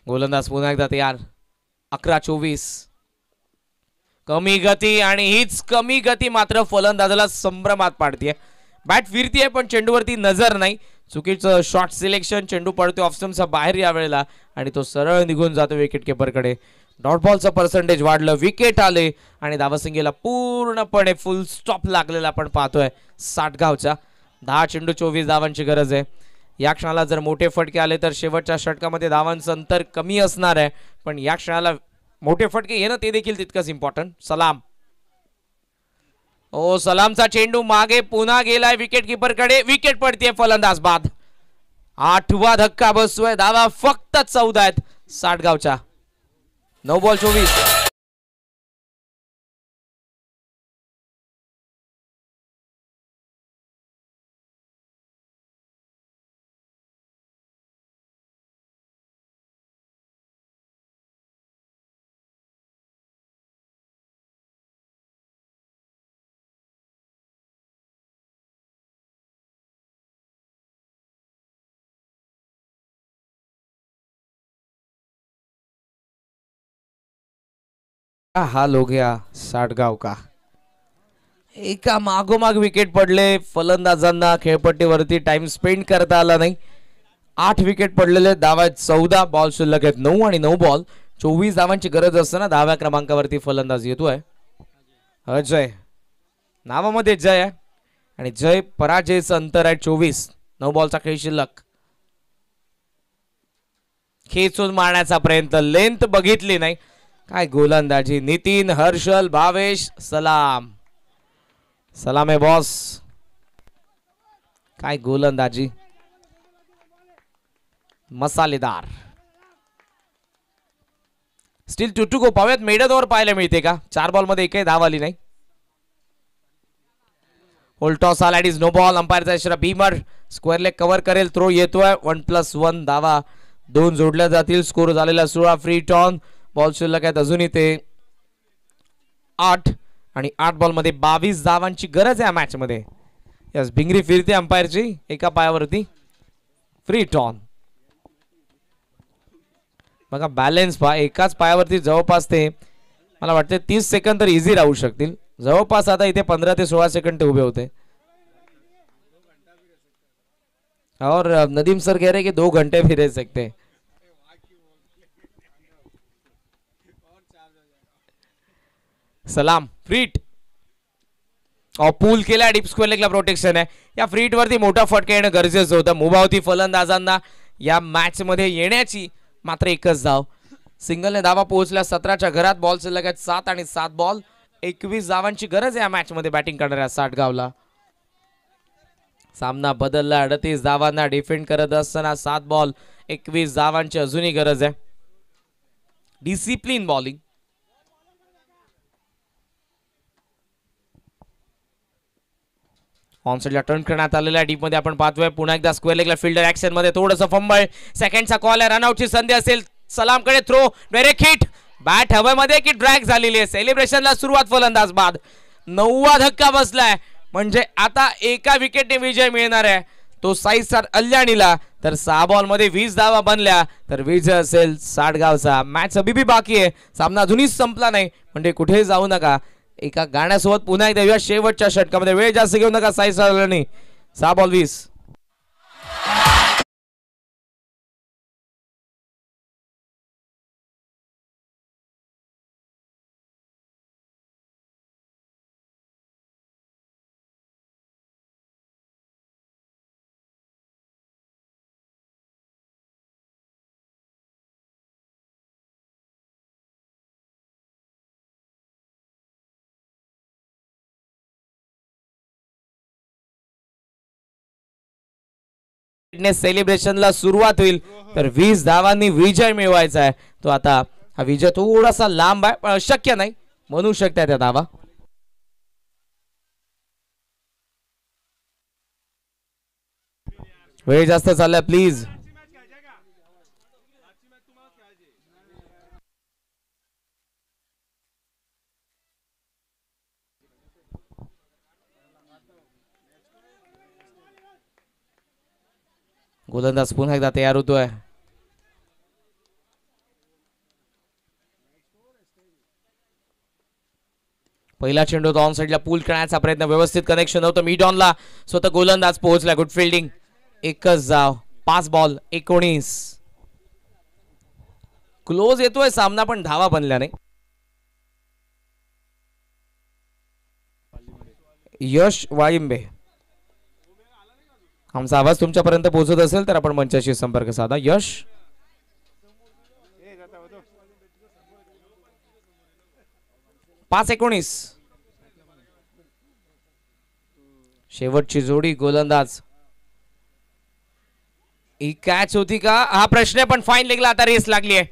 गोलंदाज पुन्हा एकदा तयार. 11-24. कमी गती आणि हीच कमी गती मात्र फलंदाजाला संभ्रमात पाडतीये. बॅट फिरतीये पण चेंडूवरती नजर नाही. चुकीचं शॉट सिलेक्शन. चेंडू पडतो ऑफस्टम्पचा बाहेर या वेळेला आणि तो सरळ निघून जातो विकेट किपरकडे. डॉट बॉलचं पर्सेंटेज वाढलं, विकेट आले आणि धावसंख्येला पूर्णपणे फुल स्टॉप लागलेला आपण पाहतोय साटगावच्या. 10 चेंडू 24 धावांची गरज आहे. या क्षणाला जर मोठे फटके आले तर शेवटच्या षटकामध्ये धावांचं अंतर कमी असणार आहे पण या क्षणाला मोठे फटके येणं ते देखील तितकंच इम्पॉर्टंट. सलाम. ओ, सलामचा चेंडू मागे पुन्हा गेलाय विकेट किपरकडे. विकेट पडते फलंदाज बाद. 8वा धक्का बसतोय. धावा फक्त 14 आहेत साटगावच्या. 9 बॉल 24. हाल हो गया साटगाव का. एका मागोमाग विकेट पडले. फलंदाजांना खेळपट्टीवरती टाइम स्पेंड करता आला नाही. 8 विकेट पडलेले. धावा 14, बॉल शिल्लक आहेत 9 आणि 9 बॉल 24 धावांची गरज असताना 10व्या क्रमांकावरती फलंदाज येतोय अजय. नावामध्ये जय आहे आणि जय पराजयचं अंतर आहे 24. 9 बॉलचा खेळ शिल्लक. खेचून मारण्याचा प्रयत्न, लेंथ बघितली नाही. काय गोलंदाजी. नितीन, हर्षल, भावेश. सलाम. सलाम आहे बॉस. काय गोलंदाजी, मसालेदार. स्टील टू गो पाहूयात मेडन ओव्हर पाहायला मिळते का. 4 बॉल मध्ये एकही धाव आली नाही. होल्ड टॉस आला. It is no ball. अंपायरचा इशारा. भीमर स्क्वेअर लेग कव्हर करेल. थ्रो येतोय. 1+1 धावा 2 जोडल्या जातील. स्कोर झालेला 16. Free ton. बॉल शिल्लक आहेत अजूनही ते 8 आणि 8 बॉल मध्ये 22 धावांची गरज आहे मॅच मध्ये. यस, भिंगरी फिरते अंपायरची एका पायावरती. Free ton. बघा बॅलन्स पहा. एकाच पायावरती जवळपास ते मला वाटते 30 सेकंद तर इझी राहू शकतील. जवळपास आता इथे 15 ते 16 सेकंड ते उभे होते. और नदीम सर कह रहे कि 2 घंटे भी रह सकते. सलाम. फ्रीट पूल केला. डीप स्क्वेअर लेगला प्रोटेक्शन आहे. या फ्रीट वरती मोठा फटका येणं गरजेचं होतं. मुभावती फलंदाजांना या मॅच मध्ये येण्याची मात्र एकच धाव. सिंगलने धावा पोहोचल्या 17च्या घरात. बॉल शिल्लक आहेत 7 आणि 7 बॉल 21 धावांची गरज आहे या मॅच मध्ये बॅटिंग करणाऱ्या साटगावला. सामना बदलला. 38 धावांना डिफेंड करत असताना 7 बॉल 21 धावांची अजूनही गरज आहे. Discipline bowling. ऑनसाइडला टर्न करण्यात आलेला डीप मध्ये आपण पाहतोय. पुन्हा एकदा स्क्वेअर लेगला फिल्डर ऍक्शन मध्ये थोडंसं फंबल. सेकंडचा कॉल आहे. रनआउटची संधी असेल. सलामकडे थ्रो. Direct hit. बॅट हवेमध्ये की ड्रॅग झालेली आहे. सेलिब्रेशनला सुरुवात फलंदाज बाद. 9वा धक्का बसलाय म्हणजे आता एका विकेटने विजय मिळणार आहे. तो साई स्टार अल्याणीला, तर 6 बॉल मध्ये 20 धावा बनल्या, तर विजय असेल साडगावचा. मॅच अभी बाकी आहे, सामना अजूनही संपला नाही, म्हणजे कुठेही जाऊ नका. एका गाण्यासोबत पुन्हा एकदा येऊया शेवटच्या षटकामध्ये. वेळ जास्त घेऊ नका. Sai Star Alyani 6 ball 20. सेलिब्रेशनला सुरुवात होईल, तर 20 धावांनी विजय मिळवायचा आहे. तो आता हा विजय थोडासा लांब आहे, पण शक्य नाही म्हणू शकता त्या धावा. वेळ जास्त चाललाय प्लीज. गोलंदाज पुन्हा एकदा तयार होतोय. पहिला चेंडू ऑन साइडला पूल करण्याचा प्रयत्न, व्यवस्थित कनेक्शन होतं मिड ऑनला, स्वतः गोलंदाज पोहोचला. Good fielding. एकच धाव. 5 बॉल 19. क्लोज येतोय सामना, पण धावा बनल्या नाही. यश वाळिंबे, आमचा आवाज तुमच्यापर्यंत पोहोचत असेल तर आपण मंचाशी संपर्क साधा. यश. पाच 19. शेवटची जोडी गोलंदाज. ही कॅच होती का हा प्रश्न, पण फाईन लेगला आता रेस लागली आहे.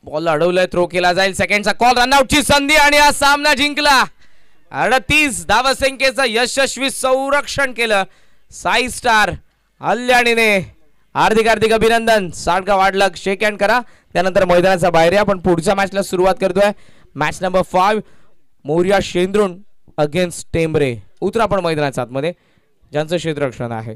बॉल अडवलाय, थ्रो केला जाईल. सेकंडचा कॉल, रनआउटची संधी आणि हा सामना जिंकला. 38 धावसंख्येचं यशस्वी संरक्षण केलं साई स्टार अल्याणीने. हार्दिक हार्दिक अभिनंदन. साडगाव वाढलं, शेक हँड करा, त्यानंतर मैदानाचा बाहेर या. पण पुढच्या मॅचला सुरुवात करतोय. Match number 5 Morya Shendrun against Tembre. उतरा आपण मैदानाच्या आतमध्ये, ज्यांचं क्षेत्ररक्षण आहे.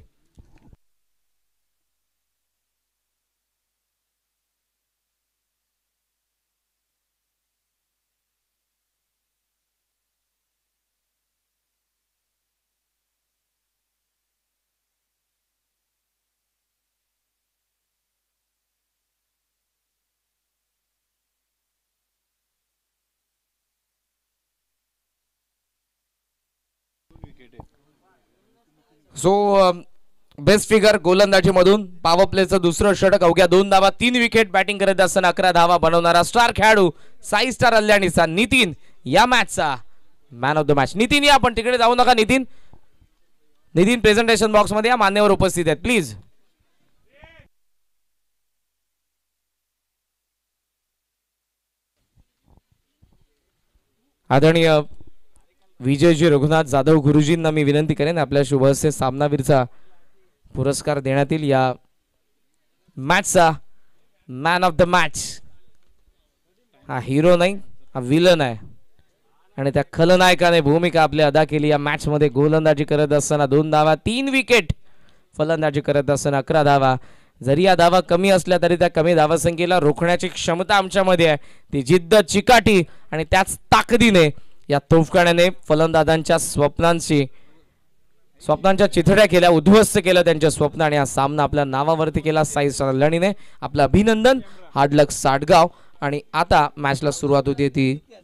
सो बेस्ट फिगर गोलंदाजी मधून पॉवर प्लेचं दुसरं षटक, अवघ्या 2 धावा 3 विकेट. बॅटिंग करत असताना 11 धावा बनवणारा स्टार खेळाडू साई स्टार अल्याणीचा नितीन या मॅचचा man of the match. Nitin या, आपण तिकडे जाऊ नका. नितीन प्रेझेंटेशन बॉक्स मध्ये या, मान्यवर उपस्थित आहेत प्लीज. आदरणीय विजयजी रघुनाथ जाधव गुरुजींना मी विनंती करेन आपल्या शुभहस्ते सामनावीरचा पुरस्कार देण्यात येईल. या मॅचचा मॅन ऑफ द मॅच हा हिरो नाही, हा विलन आहे, आणि त्या खलनायकाने भूमिका आपली अदा केली. या मॅच मध्ये गोलंदाजी करत असताना 2 धावा 3 विकेट, फलंदाजी करत असताना 11 धावा. जरी या धावा कमी असल्या तरी त्या कमी धावसंख्येला रोखण्याची क्षमता आमच्यामध्ये आहे. ती जिद्द, चिकाटी आणि त्याच ताकदीने या तोफखान्याने फलंदाजांच्या स्वप्नांच्या चिथड्या केल्या, उद्ध्वस्त केलं त्यांच्या स्वप्न, आणि हा सामना आपल्या नावावरती केला साई स्टार अल्याणीने. आपलं अभिनंदन. हार्ड लक साडगाव. आणि आता मॅचला सुरुवात होती ती